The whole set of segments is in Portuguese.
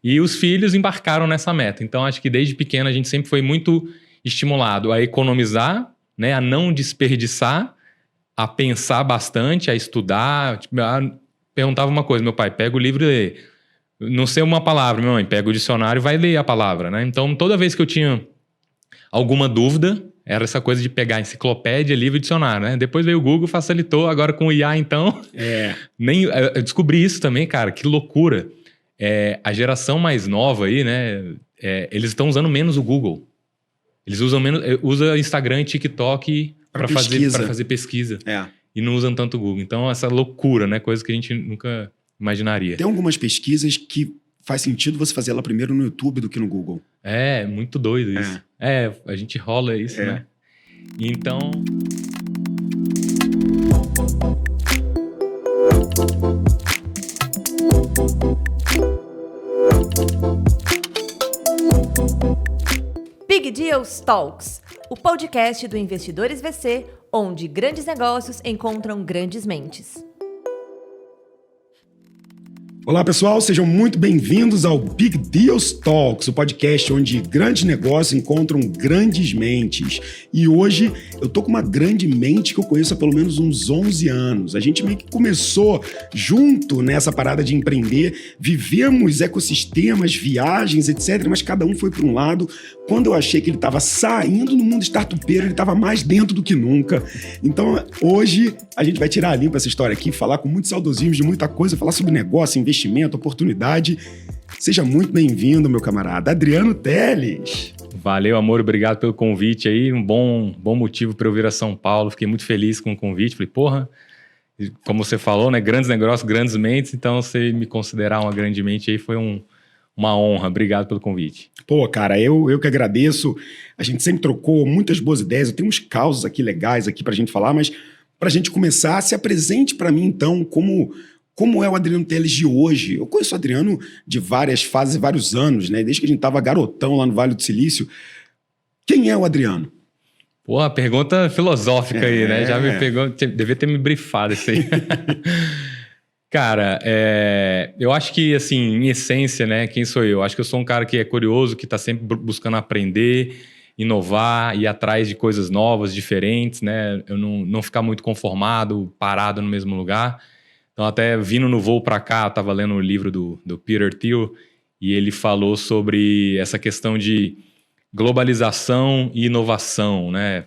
E os filhos embarcaram nessa meta. Então, acho que desde pequeno a gente sempre foi muito estimulado a economizar, né, a não desperdiçar, a pensar bastante, a estudar. Tipo, perguntava uma coisa, meu pai, pega o livro e lê. Não sei uma palavra, minha mãe, pega o dicionário e vai ler a palavra, né? Então, toda vez que eu tinha alguma dúvida, era essa coisa de pegar enciclopédia, livro e dicionário, né? Depois veio o Google, facilitou, agora com o IA, então... Eu descobri isso também, cara, que loucura. A geração mais nova aí, né? Eles estão usando menos o Google. Eles usam menos... Usa Instagram e TikTok para fazer pesquisa. E não usam tanto o Google. Então, essa loucura, né? Coisa que a gente nunca imaginaria. Tem algumas pesquisas que faz sentido você fazer ela primeiro no YouTube do que no Google. Muito doido isso. A gente rola isso, né? Então... Big Deals Talks, o podcast do Investidores VC, onde grandes negócios encontram grandes mentes. Olá pessoal, sejam muito bem-vindos ao Big Deals Talks, o podcast onde grandes negócios encontram grandes mentes. E hoje eu tô com uma grande mente que eu conheço há pelo menos uns 11 anos. A gente meio que começou junto nessa parada de empreender, vivemos ecossistemas, viagens, etc. Mas cada um foi para um lado. Quando eu achei que ele estava saindo do mundo startupeiro, ele estava mais dentro do que nunca. Então hoje a gente vai tirar a limpa essa história aqui, falar com muito saudosismo de muita coisa, falar sobre negócio, investimento, oportunidade. Seja muito bem-vindo, meu camarada Adriano Teles. Valeu, amor, obrigado pelo convite aí, um bom motivo para eu vir a São Paulo, fiquei muito feliz com o convite, falei, porra, como você falou, né, grandes negócios, grandes mentes, então você me considerar uma grande mente aí foi uma honra, obrigado pelo convite. Pô, cara, eu que agradeço, a gente sempre trocou muitas boas ideias, eu tenho uns causos aqui legais aqui pra gente falar, mas pra gente começar, se apresente pra mim então como é o Adriano Teles de hoje. Eu conheço o Adriano de várias fases e vários anos, né? Desde que a gente tava garotão lá no Vale do Silício. Quem é o Adriano? Pô, pergunta filosófica aí, né? Já me pegou, devia ter me brifado isso aí. Cara, eu acho que, assim, em essência, né? Quem sou eu? Acho que eu sou um cara que é curioso, que tá sempre buscando aprender, inovar, ir atrás de coisas novas, diferentes, né? Eu não ficar muito conformado, parado no mesmo lugar. Então, até vindo no voo para cá, eu estava lendo o livro do Peter Thiel e ele falou sobre essa questão de globalização e inovação, né?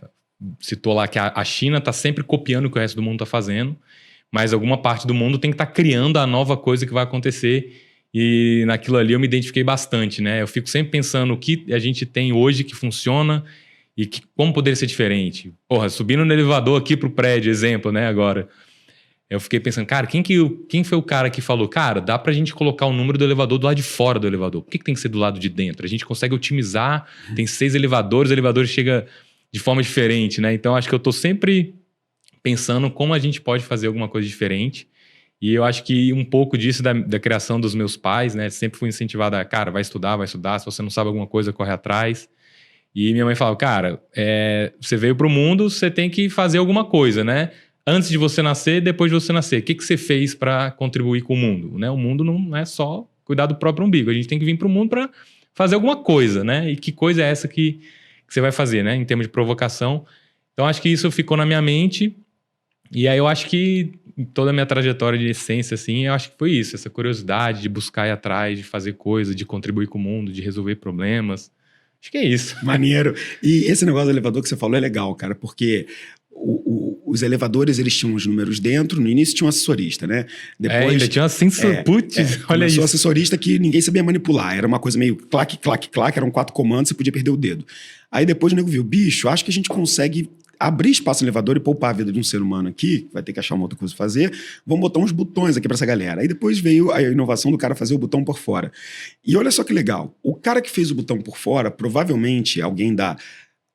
Citou lá que a China está sempre copiando o que o resto do mundo está fazendo, mas alguma parte do mundo tem que estar criando a nova coisa que vai acontecer e naquilo ali eu me identifiquei bastante, né? Eu fico sempre pensando o que a gente tem hoje que funciona e como poderia ser diferente. Porra, subindo no elevador aqui pro prédio, exemplo, né, agora... Eu fiquei pensando, cara, quem foi o cara que falou, cara, dá pra gente colocar o número do elevador do lado de fora do elevador? Por que tem que ser do lado de dentro? A gente consegue otimizar, tem 6 elevadores, o elevador chega de forma diferente, né? Então, acho que eu tô sempre pensando como a gente pode fazer alguma coisa diferente. E eu acho que um pouco disso da criação dos meus pais, né? Sempre fui incentivado a, cara, vai estudar, se você não sabe alguma coisa, corre atrás. E minha mãe falava, cara, você veio pro mundo, você tem que fazer alguma coisa, né? Antes de você nascer, depois de você nascer. O que você fez para contribuir com o mundo? Né? O mundo não é só cuidar do próprio umbigo. A gente tem que vir para o mundo para fazer alguma coisa, né? E que coisa é essa que você vai fazer, né? Em termos de provocação. Então, acho que isso ficou na minha mente. E aí, eu acho que toda a minha trajetória de essência, assim, eu acho que foi isso. Essa curiosidade de buscar ir atrás, de fazer coisa, de contribuir com o mundo, de resolver problemas. Acho que é isso. Maneiro. E esse negócio do elevador que você falou é legal, cara, porque... Os elevadores, eles tinham os números dentro. No início tinha um assessorista, né? Depois, ainda tinha um assessor. Putz, olha isso. Começou assessorista que ninguém sabia manipular. Era uma coisa meio clac, clac, clac. Eram 4 comandos, você podia perder o dedo. Aí depois o nego viu, bicho, acho que a gente consegue abrir espaço no elevador e poupar a vida de um ser humano aqui. Vai ter que achar uma outra coisa pra fazer. Vamos botar uns botões aqui pra essa galera. Aí depois veio a inovação do cara fazer o botão por fora. E olha só que legal. O cara que fez o botão por fora, provavelmente alguém da...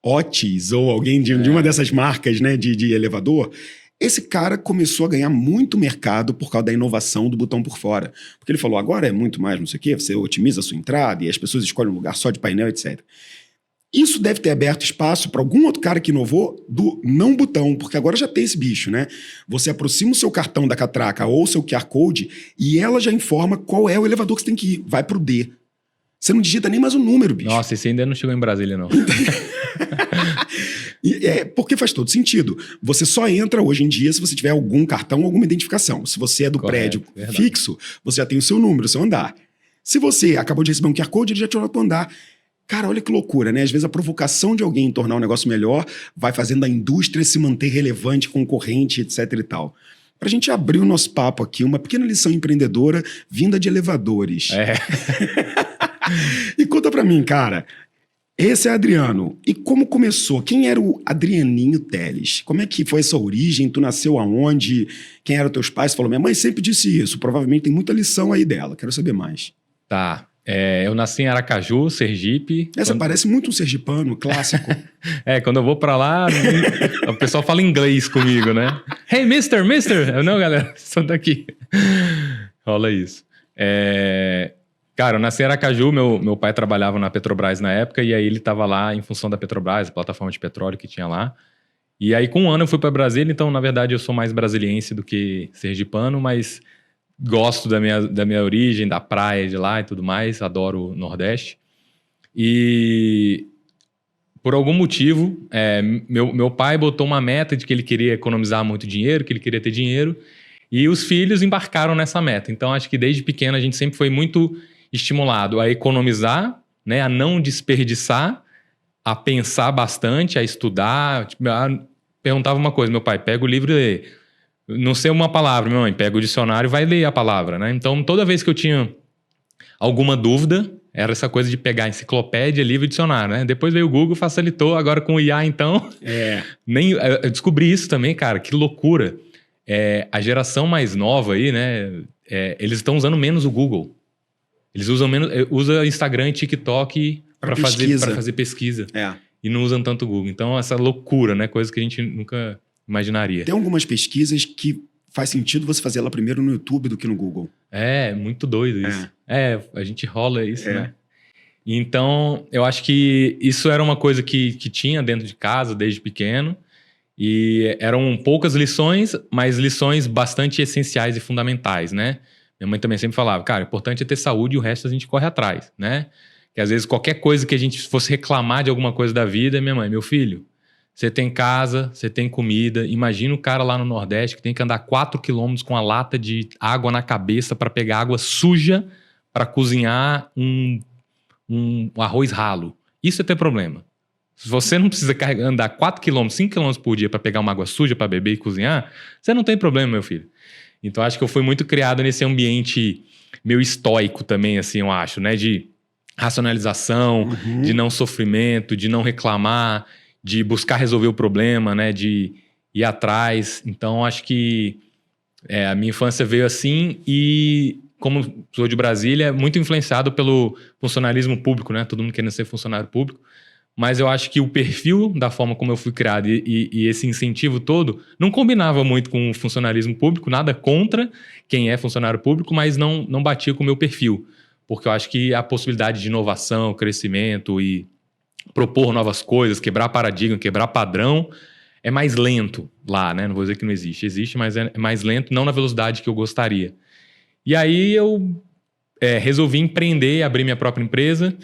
Otis ou alguém de uma dessas marcas, né, de elevador, esse cara começou a ganhar muito mercado por causa da inovação do botão por fora. Porque ele falou, agora é muito mais não sei o quê, você otimiza a sua entrada e as pessoas escolhem um lugar só de painel, etc. Isso deve ter aberto espaço para algum outro cara que inovou do não botão, porque agora já tem esse bicho, né? Você aproxima o seu cartão da catraca ou o seu QR Code e ela já informa qual é o elevador que você tem que ir. Vai pro D. Você não digita nem mais o número, bicho. Nossa, esse ainda não chegou em Brasília, não. Porque faz todo sentido. Você só entra hoje em dia se você tiver algum cartão, alguma identificação. Se você é do Correto, prédio verdade. fixo, você já tem o seu número, o seu andar. Se você acabou de receber um QR Code, ele já te olha pro andar. Cara, olha que loucura, né? Às vezes a provocação de alguém em tornar um negócio melhor vai fazendo a indústria se manter relevante, concorrente, etc e tal. Pra gente abrir o nosso papo aqui, uma pequena lição empreendedora vinda de elevadores. E conta pra mim, cara, esse é Adriano. E como começou? Quem era o Adrianinho Teles? Como é que foi essa origem? Tu nasceu aonde? Quem eram teus pais? Você falou, minha mãe sempre disse isso. Provavelmente tem muita lição aí dela. Quero saber mais. Tá. Eu nasci em Aracaju, Sergipe. Essa parece muito um sergipano clássico. Quando eu vou pra lá, o pessoal fala inglês comigo, né? Hey, mister! Não, galera, só daqui. Rola isso. Cara, eu nasci em Aracaju, meu pai trabalhava na Petrobras na época, e aí ele tava lá em função da Petrobras, a plataforma de petróleo que tinha lá. E aí com um ano eu fui pra Brasília, então na verdade eu sou mais brasiliense do que sergipano, mas gosto da minha origem, da praia de lá e tudo mais, adoro o Nordeste. E por algum motivo, meu pai botou uma meta de que ele queria economizar muito dinheiro, que ele queria ter dinheiro, e os filhos embarcaram nessa meta. Então acho que desde pequeno a gente sempre foi muito estimulado a economizar, né, a não desperdiçar, a pensar bastante, a estudar. Perguntava uma coisa, meu pai, pega o livro e lê. Não sei uma palavra, minha mãe, pega o dicionário e vai ler a palavra, né? Então, toda vez que eu tinha alguma dúvida, era essa coisa de pegar enciclopédia, livro e dicionário, né? Depois veio o Google, facilitou, agora com o IA, então... Eu descobri isso também, cara, que loucura. A geração mais nova aí, né? Eles estão usando menos o Google. Eles usam Instagram e TikTok para fazer pesquisa. E não usam tanto o Google. Então, essa loucura, né? Coisa que a gente nunca imaginaria. Tem algumas pesquisas que faz sentido você fazer ela primeiro no YouTube do que no Google. Muito doido isso. A gente rola isso, né? Então, eu acho que isso era uma coisa que tinha dentro de casa desde pequeno. E eram poucas lições, mas lições bastante essenciais e fundamentais, né? Minha mãe também sempre falava, cara, o importante é ter saúde e o resto a gente corre atrás, né? Que às vezes qualquer coisa que a gente fosse reclamar de alguma coisa da vida, minha mãe, meu filho, você tem casa, você tem comida. Imagina o cara lá no Nordeste que tem que andar 4 quilômetros com a lata de água na cabeça para pegar água suja para cozinhar um arroz ralo. Isso é ter problema. Se você não precisa andar 4 quilômetros, 5 quilômetros por dia para pegar uma água suja para beber e cozinhar, você não tem problema, meu filho. Então, acho que eu fui muito criado nesse ambiente meio estoico também, assim, eu acho, né? De racionalização, de não sofrimento, de não reclamar, de buscar resolver o problema, né? De ir atrás. Então, acho que a minha infância veio assim e, como sou de Brasília, muito influenciado pelo funcionalismo público, né? Todo mundo querendo ser funcionário público. Mas eu acho que o perfil da forma como eu fui criado e esse incentivo todo não combinava muito com o funcionalismo público, nada contra quem é funcionário público, mas não batia com o meu perfil. Porque eu acho que a possibilidade de inovação, crescimento e propor novas coisas, quebrar paradigma, quebrar padrão, é mais lento lá, né? Não vou dizer que não existe. Existe, mas é mais lento, não na velocidade que eu gostaria. E aí eu resolvi empreender, abrir minha própria empresa.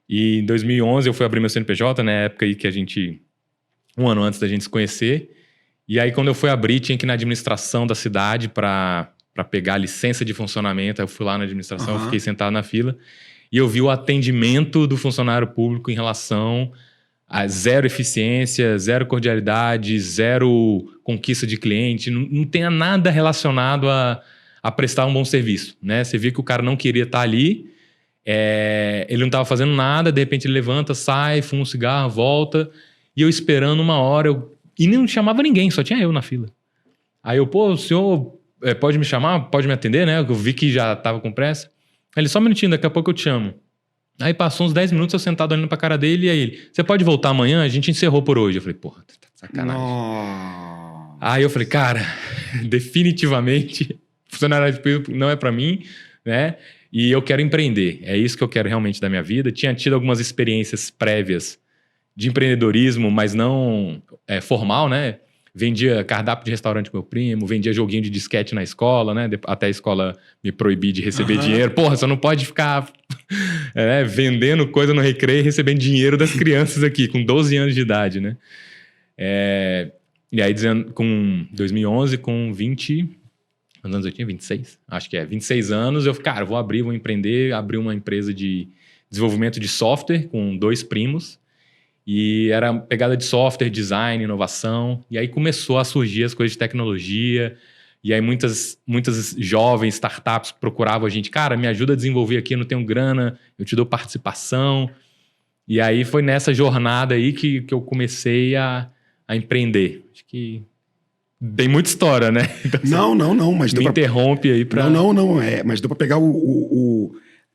E em 2011 eu fui abrir meu CNPJ, na época aí que a gente... Um ano antes da gente se conhecer. E aí quando eu fui abrir, tinha que ir na administração da cidade para pegar a licença de funcionamento. Aí eu fui lá na administração, eu fiquei sentado na fila. E eu vi o atendimento do funcionário público em relação a zero eficiência, zero cordialidade, zero conquista de cliente. Não tem nada relacionado a prestar um bom serviço, né? Você via que o cara não queria estar ali... ele não estava fazendo nada, de repente ele levanta, sai, fuma um cigarro, volta, e eu esperando uma hora, e não chamava ninguém, só tinha eu na fila. Aí eu, o senhor pode me chamar, pode me atender, né? Eu vi que já estava com pressa. Aí ele, só um minutinho, daqui a pouco eu te chamo. Aí passou uns 10 minutos, eu sentado olhando pra cara dele, e aí ele, você pode voltar amanhã? A gente encerrou por hoje. Eu falei, porra, tá de sacanagem. Nossa. Aí eu falei, cara, definitivamente, funcionário público não é pra mim, né? E eu quero empreender, é isso que eu quero realmente da minha vida. Tinha tido algumas experiências prévias de empreendedorismo, mas não formal, né? vendia cardápio de restaurante com meu primo, vendia joguinho de disquete na escola, né? Até a escola me proibir de receber dinheiro. Porra, você não pode ficar vendendo coisa no recreio e recebendo dinheiro das crianças aqui, com 12 anos de idade, né? E aí, com 2011, com 20... Quantos anos eu tinha? 26? Acho que 26 anos. Eu falei, cara, vou empreender. Abri uma empresa de desenvolvimento de software com 2 primos. E era pegada de software, design, inovação. E aí começou a surgir as coisas de tecnologia. E aí muitas jovens startups procuravam a gente. Cara, me ajuda a desenvolver aqui, eu não tenho grana, eu te dou participação. E aí foi nessa jornada aí que eu comecei a empreender. Acho que tem muita história, né? Então, não. Mas me interrompe aí para... Não. Mas deu para pegar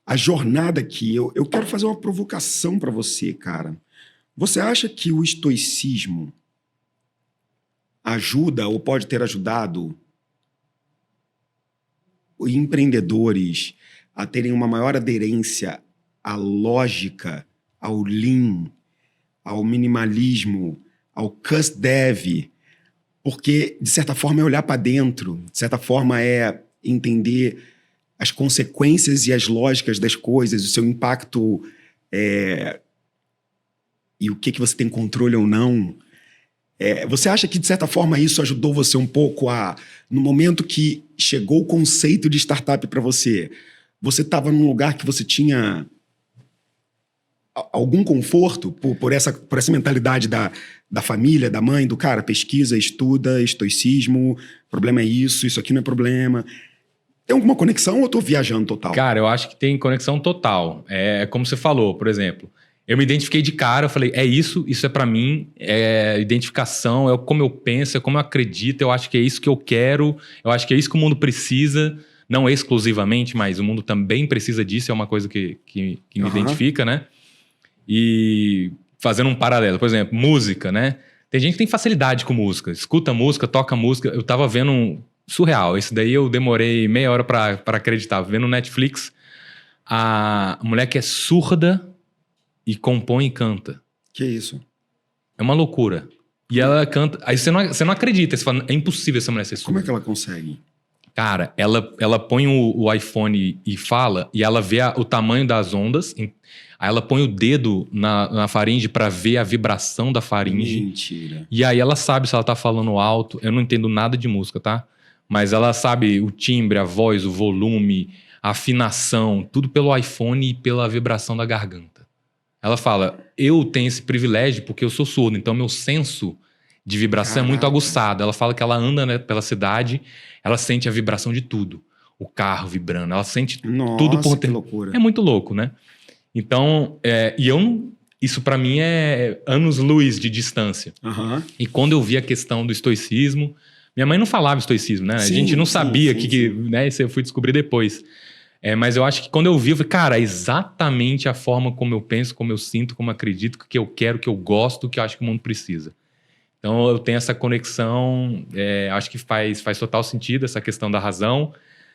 a jornada aqui. Eu quero fazer uma provocação para você, cara. Você acha que o estoicismo ajuda ou pode ter ajudado os empreendedores a terem uma maior aderência à lógica, ao lean, ao minimalismo, ao cust dev? Porque, de certa forma, é olhar para dentro, de certa forma, é entender as consequências e as lógicas das coisas, o seu impacto e o que você tem controle ou não. Você acha que, de certa forma, isso ajudou você um pouco no momento que chegou o conceito de startup para você, você estava num lugar que você tinha algum conforto por essa mentalidade da família, da mãe, do cara, pesquisa, estuda, estoicismo, problema é isso aqui não é problema. Tem alguma conexão ou eu tô viajando total? Cara, eu acho que tem conexão total. É como você falou, por exemplo, eu me identifiquei de cara, eu falei, isso é pra mim, é identificação, é como eu penso, é como eu acredito, eu acho que é isso que eu quero, eu acho que é isso que o mundo precisa, não exclusivamente, mas o mundo também precisa disso, é uma coisa que me identifica, né? E fazendo um paralelo, por exemplo, música, né? Tem gente que tem facilidade com música, escuta música, toca música. Eu tava vendo surreal, esse daí eu demorei meia hora pra acreditar. Vendo no Netflix, a mulher que é surda e compõe e canta. Que isso? É uma loucura. E ela canta... Aí você não acredita, você fala, é impossível essa mulher ser surda. Como é que ela consegue? Cara, ela põe o iPhone e fala, e ela vê o tamanho das ondas, aí ela põe o dedo na faringe pra ver a vibração da faringe. Mentira. E aí ela sabe se ela tá falando alto. Eu não entendo nada de música, tá? Mas ela sabe o timbre, a voz, o volume, a afinação, tudo pelo iPhone e pela vibração da garganta. Ela fala, eu tenho esse privilégio porque eu sou surdo, então meu senso de vibração é muito aguçado. Ela fala que ela anda, né, pela cidade, ela sente a vibração de tudo. O carro vibrando, ela sente tudo por que loucura. É muito louco, né? Então, isso pra mim é anos-luz de distância. Uhum. E quando eu vi a questão do estoicismo, minha mãe não falava estoicismo, né? A gente não sabia que né? Isso eu fui descobrir depois. Mas eu acho que quando eu vi, eu falei, cara, é exatamente a forma como eu penso, como eu sinto, como eu acredito, que eu quero, que eu gosto, que eu acho que o mundo precisa. Então eu tenho essa conexão, acho que faz total sentido essa questão da razão,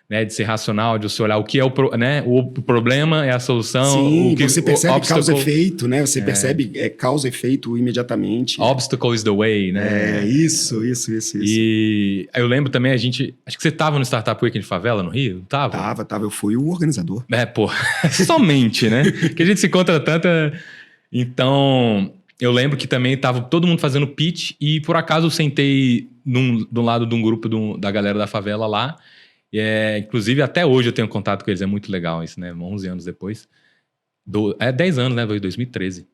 né, de ser racional, de você olhar o que é o problema, é a solução. Sim, você percebe causa e efeito, né? Você percebe causa e efeito imediatamente. Obstacle is the way, né? Isso. E eu lembro também, acho que você tava no Startup Weekend de Favela, no Rio? Tava? Tava. Eu fui o organizador. Somente, né? Que a gente se encontra tanto. Então, eu lembro que também tava todo mundo fazendo pitch e por acaso eu sentei do lado de um grupo da galera da favela lá. Inclusive, até hoje eu tenho contato com eles, é muito legal isso, né? 11 anos depois. 10 anos, né? 2013.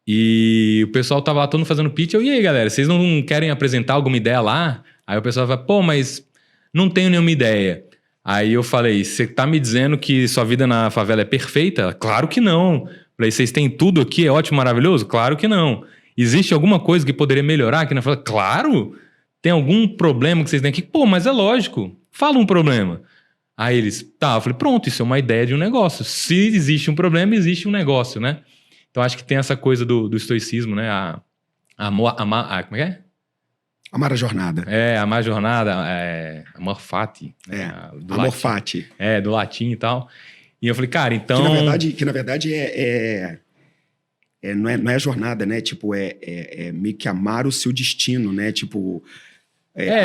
E o pessoal tava lá todo mundo fazendo pitch. E aí, galera, vocês não querem apresentar alguma ideia lá? Aí o pessoal fala, mas não tenho nenhuma ideia. Aí eu falei, você tá me dizendo que sua vida na favela é perfeita? Claro que não. Falei, vocês têm tudo aqui, é ótimo, maravilhoso? Claro que não. Existe alguma coisa que poderia melhorar aqui na favela? Claro! Tem algum problema que vocês têm aqui? Mas é lógico. Fala um problema. Aí eles, eu falei, pronto, isso é uma ideia de um negócio. Se existe um problema, existe um negócio, né? Então acho que tem essa coisa do estoicismo, né? Como é que é? Amar a jornada. Amar a jornada, amor fati. Amor fati. Do latim e tal. E eu falei, cara, então... Que na verdade não é jornada, né? Tipo, é meio que amar o seu destino, né? Tipo...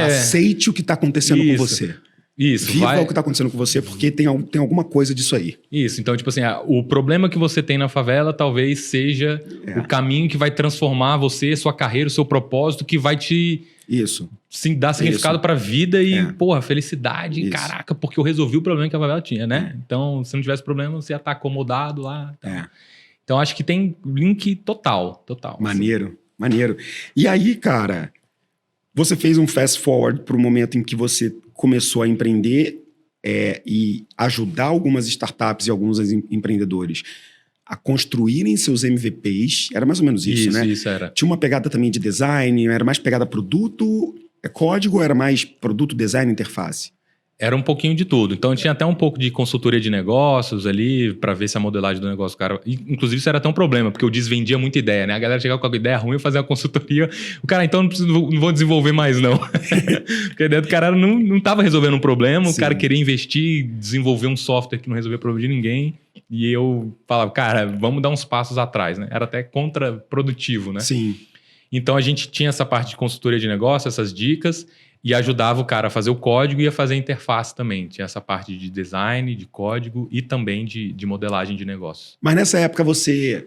Aceite o que está acontecendo com você. Isso. Viva o que está acontecendo com você, porque tem alguma coisa disso aí. Isso. Então, tipo assim, o problema que você tem na favela talvez seja o caminho que vai transformar você, sua carreira, o seu propósito, que vai te... Isso. Sim, dar significado para a vida e, porra, felicidade. Isso. Caraca, porque eu resolvi o problema que a favela tinha, né? Então, se não tivesse problema, você ia estar acomodado lá. Então, acho que tem link total. Maneiro, assim. Maneiro. E aí, cara, você fez um fast forward para o momento em que você começou a empreender e ajudar algumas startups e alguns empreendedores a construírem seus MVPs. Era mais ou menos isso, né? Isso, era. Tinha uma pegada também de design, era mais pegada produto, código, ou era mais produto, design, interface? Era um pouquinho de tudo. Então, tinha até um pouco de consultoria de negócios ali, para ver se a modelagem do negócio, cara... Inclusive, isso era até um problema, porque eu desvendia muita ideia, né? A galera chegava com a ideia ruim, eu fazia uma consultoria. O cara, então, não vou desenvolver mais, não. Porque a ideia do cara não estava resolvendo um problema, o cara queria investir, desenvolver um software que não resolvia o problema de ninguém. E eu falava, cara, vamos dar uns passos atrás, né? Era até contraprodutivo, né? Sim. Então, a gente tinha essa parte de consultoria de negócio, essas dicas... E ajudava o cara a fazer o código e a fazer a interface também. Tinha essa parte de design, de código e também de modelagem de negócios. Mas nessa época você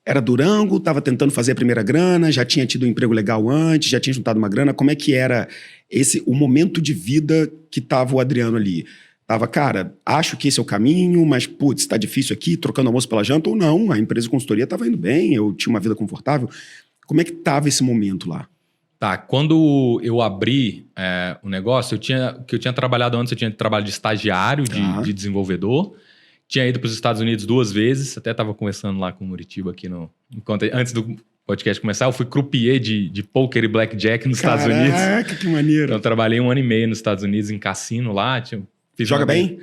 era Durango, estava tentando fazer a primeira grana, já tinha tido um emprego legal antes, já tinha juntado uma grana. Como é que era o momento de vida que estava o Adriano ali? Tava, cara, acho que esse é o caminho, mas, putz, tá difícil aqui, trocando almoço pela janta, ou não, a empresa de consultoria estava indo bem, eu tinha uma vida confortável. Como é que estava esse momento lá? Tá, quando eu abri o negócio, eu tinha trabalhado antes, eu tinha trabalho de estagiário, de desenvolvedor. Tinha ido para os Estados Unidos 2 vezes, até estava conversando lá com o Muritiba aqui antes do podcast começar, eu fui croupier de poker e blackjack nos Estados Unidos. Caraca, que maneiro. Então eu trabalhei 1 ano e meio nos Estados Unidos em cassino lá. Joga bem?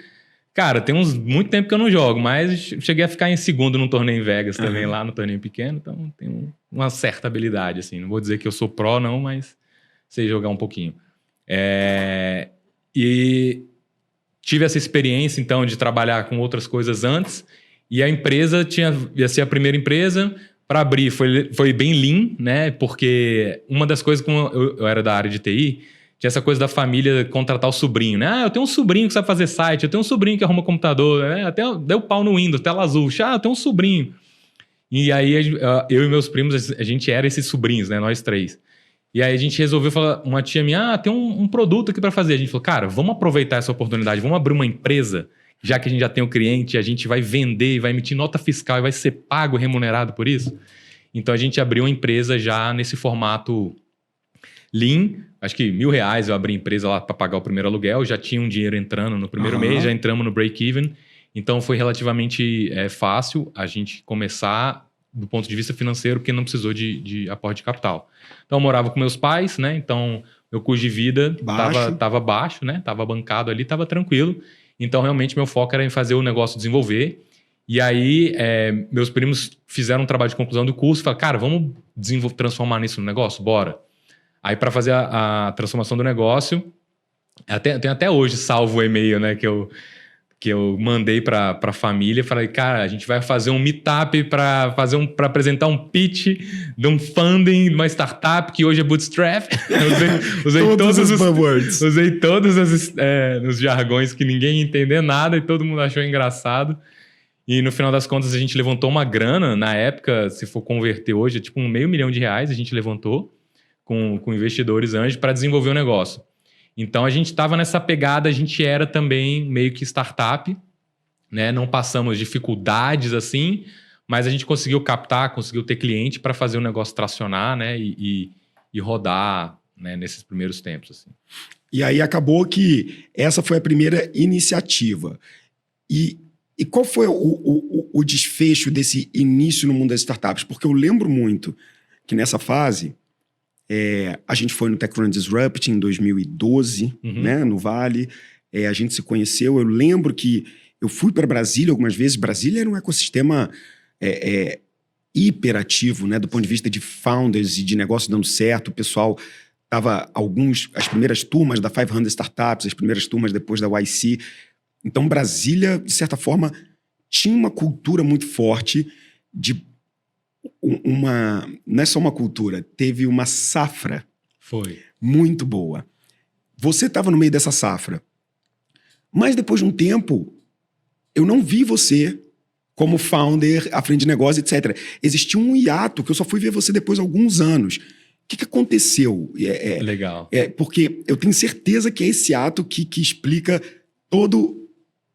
Cara, tem muito tempo que eu não jogo, mas cheguei a ficar em segundo num torneio em Vegas também, lá no torneio pequeno, então tenho uma certa habilidade, assim. Não vou dizer que eu sou pró, não, mas sei jogar um pouquinho. E tive essa experiência, então, de trabalhar com outras coisas antes, e a empresa ia ser a primeira empresa para abrir. Foi bem lean, né? Porque uma das coisas, como eu era da área de TI, tinha essa coisa da família contratar o sobrinho, né? Eu tenho um sobrinho que sabe fazer site, eu tenho um sobrinho que arruma computador, né? Até deu pau no Windows, tela azul. Eu tenho um sobrinho. E aí, eu e meus primos, a gente era esses sobrinhos, né? Nós 3. E aí a gente resolveu falar, uma tia minha, tem um produto aqui para fazer. A gente falou, cara, vamos aproveitar essa oportunidade, vamos abrir uma empresa, já que a gente já tem o cliente, a gente vai vender, vai emitir nota fiscal e vai ser pago, remunerado por isso. Então a gente abriu uma empresa já nesse formato lean. Acho que R$1.000 eu abri a empresa lá para pagar o primeiro aluguel, já tinha um dinheiro entrando no primeiro mês, já entramos no break-even. Então foi relativamente fácil a gente começar do ponto de vista financeiro, porque não precisou de aporte de capital. Então eu morava com meus pais, né? Então meu custo de vida estava baixo, né? Estava bancado ali, estava tranquilo. Então realmente meu foco era em fazer o negócio desenvolver. E aí meus primos fizeram um trabalho de conclusão do curso e falaram, cara, vamos transformar nisso no negócio? Bora. Aí, para fazer a transformação do negócio, tenho até hoje salvo o e-mail, né, que eu mandei para a família. Falei, cara, a gente vai fazer um meetup para apresentar um pitch de um funding de uma startup que hoje é bootstrap. Usei todos os buzzwords. Usei todos os jargões que ninguém ia entender nada e todo mundo achou engraçado. E no final das contas, a gente levantou uma grana. Na época, se for converter hoje, é tipo R$500 mil a gente levantou com investidores anjos para desenvolver o negócio. Então, a gente estava nessa pegada, a gente era também meio que startup, né? Não passamos dificuldades assim, mas a gente conseguiu captar, conseguiu ter cliente para fazer o negócio tracionar, né? E rodar, né? Nesses primeiros tempos. Assim. E aí acabou que essa foi a primeira iniciativa. E qual foi o desfecho desse início no mundo das startups? Porque eu lembro muito que nessa fase... a gente foi no TechRun Disrupt em 2012, né, no Vale. A gente se conheceu. Eu lembro que eu fui para Brasília algumas vezes. Brasília era um ecossistema hiperativo, né, do ponto de vista de founders e de negócio dando certo. O pessoal estava as primeiras turmas da 500 Startups, as primeiras turmas depois da YC. Então, Brasília, de certa forma, tinha uma cultura muito forte de não é só uma cultura, teve uma safra muito boa. você estava no meio dessa safra. Mas depois de um tempo, eu não vi você como founder, à frente de negócio, etc. Existia um hiato que eu só fui ver você depois de alguns anos. O que aconteceu? Legal. Porque eu tenho certeza que é esse ato que explica todo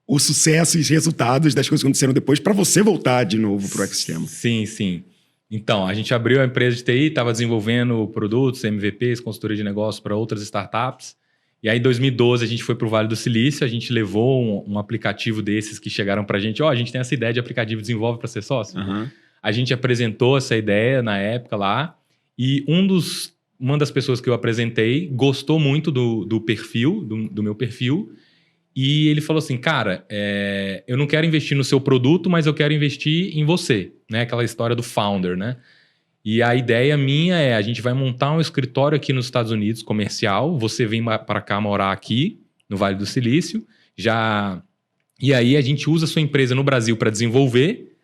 o sucesso e os resultados das coisas que aconteceram depois para você voltar de novo para o ecossistema. Sim, sim. Então, a gente abriu a empresa de TI, estava desenvolvendo produtos, MVPs, consultoria de negócios para outras startups. E aí, em 2012, a gente foi para o Vale do Silício, a gente levou um aplicativo desses que chegaram para a gente. A gente tem essa ideia de aplicativo, desenvolve para ser sócio. Uhum. A gente apresentou essa ideia na época lá e uma das pessoas que eu apresentei gostou muito do perfil, do meu perfil. E ele falou assim, cara, eu não quero investir no seu produto, mas eu quero investir em você, né? Aquela história do founder, né? E a ideia minha a gente vai montar um escritório aqui nos Estados Unidos, comercial, você vem para cá morar aqui, no Vale do Silício, e aí a gente usa a sua empresa no Brasil para desenvolver,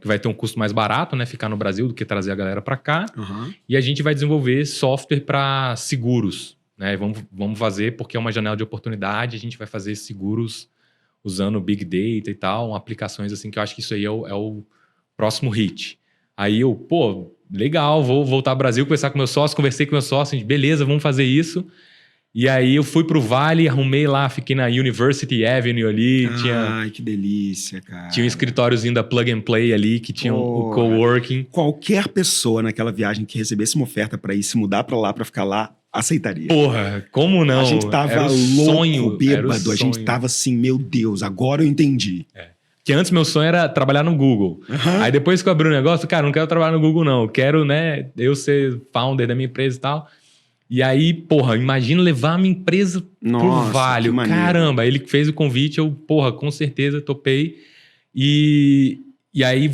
que vai ter um custo mais barato, né? Ficar no Brasil do que trazer a galera para cá. Uhum. E a gente vai desenvolver software para seguros, né? Vamos fazer, porque é uma janela de oportunidade, a gente vai fazer seguros usando Big Data e tal, aplicações assim, que eu acho que isso aí é o próximo hit. Aí eu, legal, vou voltar ao Brasil, conversar com meu sócio, conversei com meu sócio, beleza, vamos fazer isso. E aí eu fui pro Vale, arrumei lá, fiquei na University Avenue ali. Ai, que delícia, cara. Tinha um escritóriozinho da Plug and Play ali, que tinha o coworking. Qualquer pessoa naquela viagem que recebesse uma oferta para ir se mudar para lá, para ficar lá, aceitaria. Porra, como não? A gente tava era o louco, sonho, bêbado. A gente tava assim, meu Deus, agora eu entendi. Que antes meu sonho era trabalhar no Google. Uhum. Aí depois que eu abri o negócio, cara, não quero trabalhar no Google não. Eu quero, né, eu ser founder da minha empresa e tal. E aí, porra, imagina levar a minha empresa pro Vale. Caramba, ele que fez o convite, eu, com certeza topei. E aí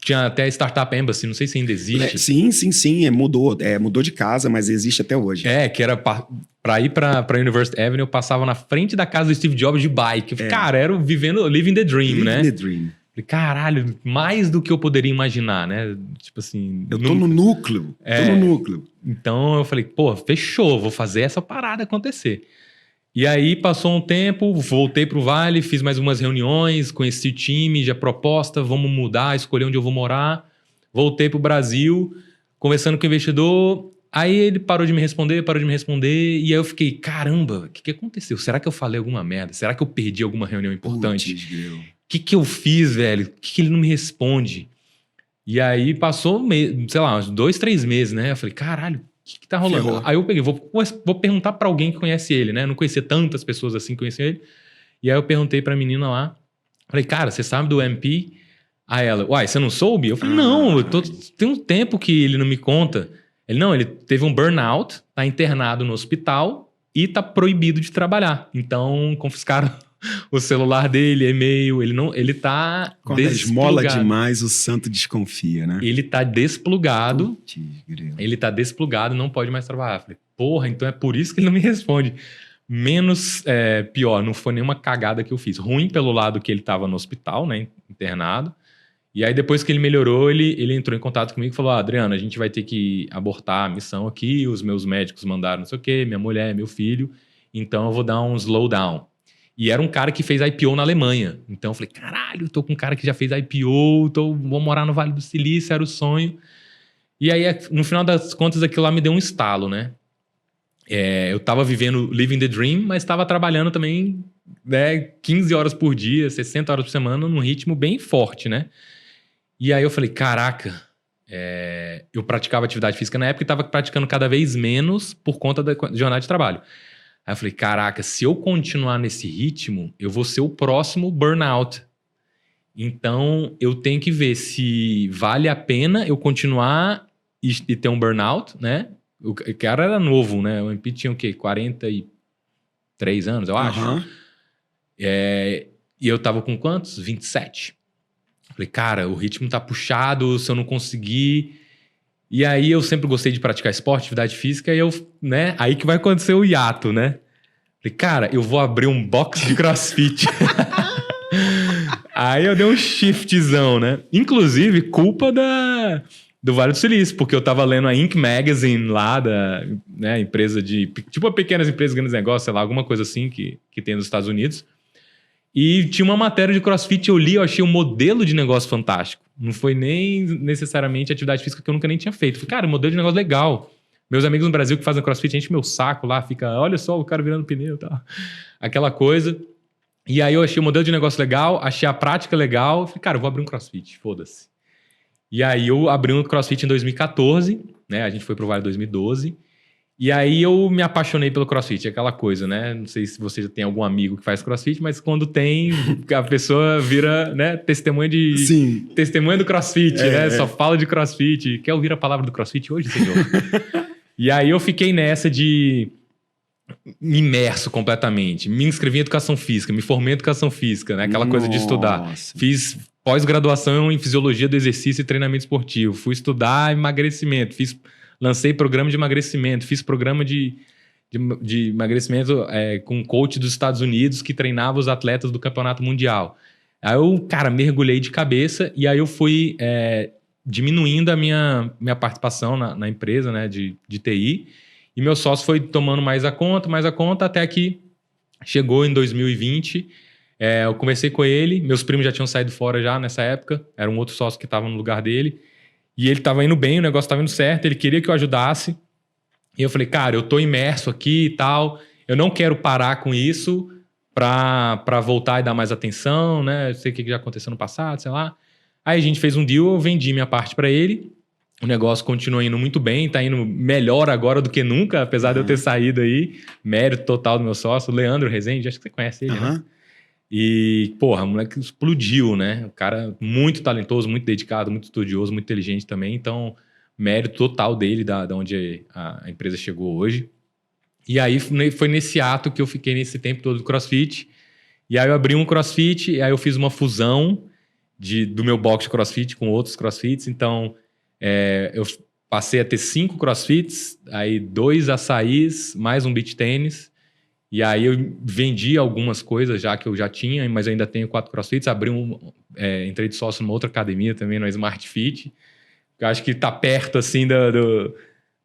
tinha até a Startup Embassy, não sei se ainda existe. Sim, mudou de casa, mas existe até hoje. Que era pra ir pra University Avenue, eu passava na frente da casa do Steve Jobs de bike. Cara, era living the dream, né? Living the dream. Caralho, mais do que eu poderia imaginar, né? Tipo assim... Eu tô no núcleo, tô no núcleo. Então eu falei, fechou, vou fazer essa parada acontecer. E aí passou um tempo, voltei pro Vale, fiz mais umas reuniões, conheci o time, já proposta, vamos mudar, escolher onde eu vou morar. Voltei pro Brasil, conversando com o investidor, aí ele parou de me responder, e aí eu fiquei, caramba, o que aconteceu? Será que eu falei alguma merda? Será que eu perdi alguma reunião importante? O que eu fiz, velho? Por que ele não me responde? E aí passou, sei lá, uns 2, 3 meses, né? Eu falei, caralho, o que tá rolando? Ferrou. Aí eu peguei, vou perguntar pra alguém que conhece ele, né? Eu não conhecia tantas pessoas assim que conheciam ele. E aí eu perguntei pra menina lá, falei, cara, você sabe do MP? Aí ela, você não soube? Eu falei, não, tem um tempo que ele não me conta. Ele teve um burnout, tá internado no hospital e tá proibido de trabalhar. Então, confiscaram o celular dele, e-mail, ele tá quando esmola demais, o santo desconfia, né? Ele tá desplugado. Ele tá desplugado, não pode mais trabalhar. Eu falei, porra, então é por isso que ele não me responde. Menos pior, não foi nenhuma cagada que eu fiz. Ruim pelo lado que ele tava no hospital, né, internado. E aí depois que ele melhorou, ele entrou em contato comigo e falou, Adriano, a gente vai ter que abortar a missão aqui, os meus médicos mandaram não sei o quê, minha mulher, meu filho, então eu vou dar um slowdown. E era um cara que fez IPO na Alemanha. Então eu falei, caralho, tô com um cara que já fez IPO, vou morar no Vale do Silício, era o sonho. E aí, no final das contas, aquilo lá me deu um estalo, né? Eu tava vivendo Living the Dream, mas tava trabalhando também, né, 15 horas por dia, 60 horas por semana, num ritmo bem forte, né? E aí eu falei, caraca, eu praticava atividade física na época e tava praticando cada vez menos por conta da jornada de trabalho. Aí eu falei, caraca, se eu continuar nesse ritmo, eu vou ser o próximo burnout. Então, eu tenho que ver se vale a pena eu continuar e ter um burnout, né? O cara era novo, né? O MP tinha o quê? 43 anos, eu acho. Uhum. E eu tava com quantos? 27. Falei, cara, o ritmo tá puxado, se eu não conseguir... E aí eu sempre gostei de praticar esporte, atividade física, e né? Aí que vai acontecer o hiato, né? Falei, cara, eu vou abrir um box de CrossFit. Aí eu dei um shiftzão, né? Inclusive, culpa do Vale do Silício, porque eu tava lendo a Inc. Magazine lá, né, empresa tipo pequenas empresas, grandes negócios, sei lá, alguma coisa assim que tem nos Estados Unidos. E tinha uma matéria de CrossFit, eu li, eu achei um modelo de negócio fantástico. Não foi nem necessariamente atividade física que eu nunca nem tinha feito. Falei, cara, modelo de negócio legal. Meus amigos no Brasil que fazem CrossFit, enche meu saco lá, fica, olha só o cara virando pneu e tal. Aquela coisa. E aí eu achei o modelo de negócio legal, achei a prática legal. Falei, cara, eu vou abrir um CrossFit, foda-se. E aí eu abri um CrossFit em 2014, né? A gente foi pro Vale em 2012. E aí eu me apaixonei pelo CrossFit, aquela coisa, né? Não sei se você já tem algum amigo que faz CrossFit, mas quando tem, a pessoa vira, né, testemunha do CrossFit, né? Só fala de CrossFit. Quer ouvir a palavra do CrossFit hoje, senhor? E aí eu fiquei nessa de me imerso completamente. Me inscrevi em Educação Física, me formei em Educação Física, né? Aquela coisa de estudar. Fiz pós-graduação em Fisiologia do Exercício e Treinamento Esportivo. Fui estudar emagrecimento. Lancei programa de emagrecimento. Fiz programa de emagrecimento com um coach dos Estados Unidos que treinava os atletas do Campeonato Mundial. Aí eu, cara, mergulhei de cabeça e aí eu fui diminuindo a minha participação na empresa, né, de TI. E meu sócio foi tomando mais a conta, até que chegou em 2020. Eu conversei com ele, meus primos já tinham saído fora já nessa época, era um outro sócio que estava no lugar dele, e ele estava indo bem, o negócio estava indo certo, ele queria que eu ajudasse, e eu falei, cara, eu tô imerso aqui e tal, eu não quero parar com isso para voltar e dar mais atenção, né, eu sei o que já aconteceu no passado, sei lá. Aí a gente fez um deal, eu vendi minha parte para ele, o negócio continua indo muito bem, tá indo melhor agora do que nunca, apesar de eu ter saído aí, mérito total do meu sócio, o Leandro Rezende, acho que você conhece ele, né? E, porra, o moleque explodiu, né? O cara muito talentoso, muito dedicado, muito estudioso, muito inteligente também. Então, mérito total dele, da onde a empresa chegou hoje. E aí, foi nesse ato que eu fiquei nesse tempo todo do CrossFit. E aí, eu abri um CrossFit, e aí eu fiz uma fusão do meu box de CrossFit com outros CrossFits. Então, eu passei a ter 5 CrossFits, aí 2 açaís, mais um beach tênis. E aí eu vendi algumas coisas já que eu já tinha, mas eu ainda tenho 4 CrossFits. Entrei de sócio numa outra academia também, no Smart Fit. Eu acho que tá perto, assim,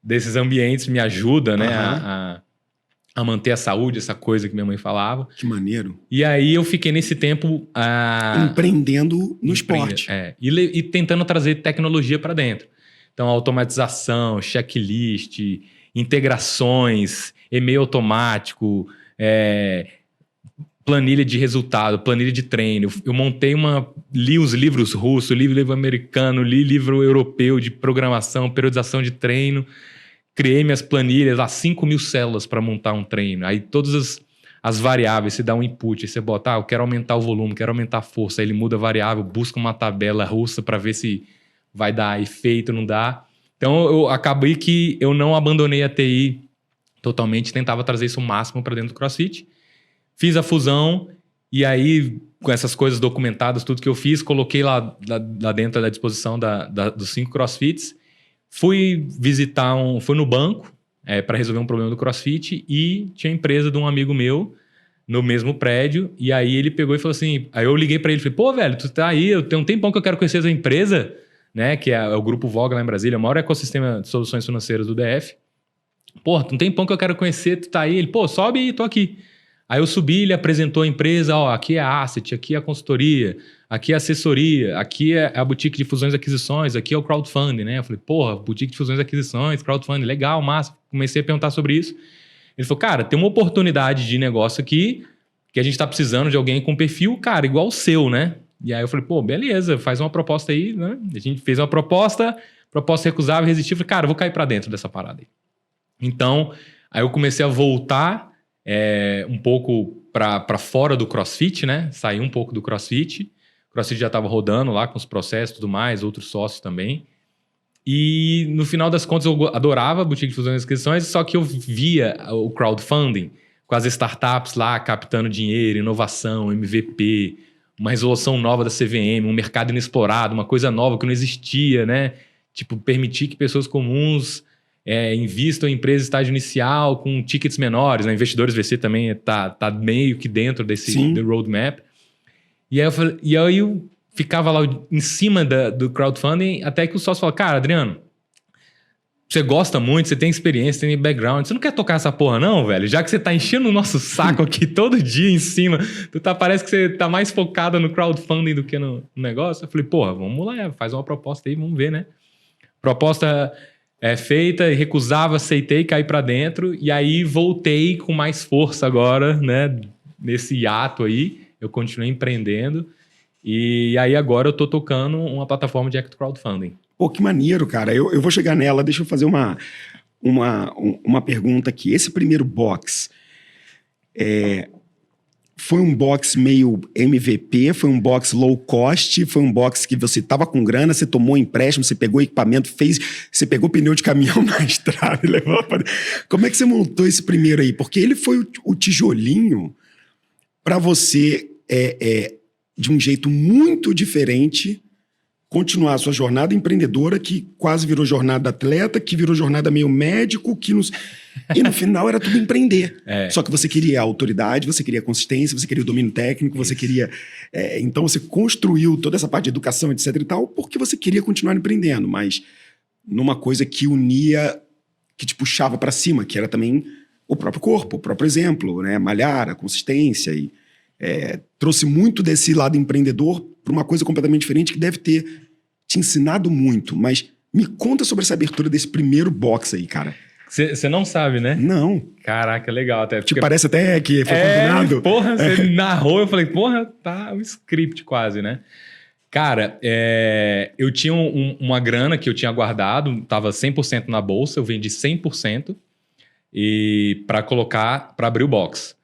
desses ambientes me ajuda, né? A manter a saúde, essa coisa que minha mãe falava. Que maneiro. E aí eu fiquei nesse tempo... empreendendo no esporte. E tentando trazer tecnologia para dentro. Então, automatização, checklist, integrações, e-mail automático, planilha de resultado, planilha de treino. Eu li os livros russos, li livro americano, li livro europeu de programação, periodização de treino. Criei minhas planilhas, 5.000 células para montar um treino. Aí todas as variáveis, você dá um input, aí você bota, eu quero aumentar o volume, quero aumentar a força. Aí ele muda a variável, busca uma tabela russa para ver se vai dar efeito, não dá. Então, eu acabei que eu não abandonei a TI totalmente, tentava trazer isso o máximo para dentro do CrossFit. Fiz a fusão e aí, com essas coisas documentadas, tudo que eu fiz, coloquei lá dentro da disposição dos 5 CrossFits. Fui no banco para resolver um problema do CrossFit e tinha a empresa de um amigo meu no mesmo prédio. E aí ele pegou e falou assim... Aí eu liguei para ele e falei, pô, velho, tu tá aí, eu tenho um tempão que eu quero conhecer essa empresa, né, que é o Grupo Voga lá em Brasília, o maior ecossistema de soluções financeiras do DF. Pô, tem um tempão que eu quero conhecer, tu tá aí. Ele, pô, sobe aí, tô aqui. Aí eu subi, ele apresentou a empresa, aqui é a Asset, aqui é a consultoria, aqui é a assessoria, aqui é a boutique de fusões e aquisições, aqui é o crowdfunding, né? Eu falei, porra, boutique de fusões e aquisições, crowdfunding, legal, massa. Comecei a perguntar sobre isso. Ele falou, cara, tem uma oportunidade de negócio aqui que a gente tá precisando de alguém com perfil, cara, igual o seu, né? E aí eu falei, pô, beleza, faz uma proposta aí, né? A gente fez uma proposta recusável, resistível. Falei, cara, eu vou cair pra dentro dessa parada aí. Então, aí eu comecei a voltar um pouco para fora do CrossFit, né? Saí um pouco do CrossFit. O CrossFit já estava rodando lá com os processos e tudo mais, outros sócios também. E no final das contas eu adorava a boutique de fusões e aquisições, só que eu via o crowdfunding com as startups lá captando dinheiro, inovação, MVP, uma resolução nova da CVM, um mercado inexplorado, uma coisa nova que não existia, né? Tipo, permitir que pessoas comuns invistam em empresas de estágio inicial com tickets menores, né? Investidores VC também tá meio que dentro desse roadmap. E aí eu ficava lá em cima do crowdfunding, até que o sócio falou, cara, Adriano, você gosta muito, você tem experiência, tem background, você não quer tocar essa porra não, velho? Já que você tá enchendo o nosso saco aqui todo dia em cima, parece que você tá mais focado no crowdfunding do que no negócio. Eu falei, porra, vamos lá, faz uma proposta aí, vamos ver, né? Proposta feita, recusava, aceitei, caí pra dentro, e aí voltei com mais força agora, né? Nesse hiato aí, eu continuei empreendendo, e aí agora eu tô tocando uma plataforma de crowdfunding. Pô, que maneiro, cara. Eu vou chegar nela. Deixa eu fazer uma pergunta aqui. Esse primeiro box foi um box meio MVP? Foi um box low cost? Foi um box que você tava com grana, você tomou empréstimo, você pegou equipamento, você pegou pneu de caminhão na estrada e levou para... Como é que você montou esse primeiro aí? Porque ele foi o tijolinho para você, de um jeito muito diferente, continuar a sua jornada empreendedora, que quase virou jornada atleta, que virou jornada meio médico, e no final era tudo empreender. Só que você queria a autoridade, você queria a consistência, você queria o domínio técnico, você queria... então você construiu toda essa parte de educação, etc e tal, porque você queria continuar empreendendo, mas numa coisa que unia, que te puxava para cima, que era também o próprio corpo, o próprio exemplo, né? Malhar, a consistência, e trouxe muito desse lado empreendedor para uma coisa completamente diferente que deve ter te ensinado muito. Mas me conta sobre essa abertura desse primeiro box aí, cara. Você não sabe, né? Não. Caraca, legal até. Te parece até que foi combinado? Porra, você narrou, eu falei, porra, tá um script quase, né? Cara, eu tinha uma grana que eu tinha guardado, tava 100% na bolsa, eu vendi 100% para colocar, para abrir o box.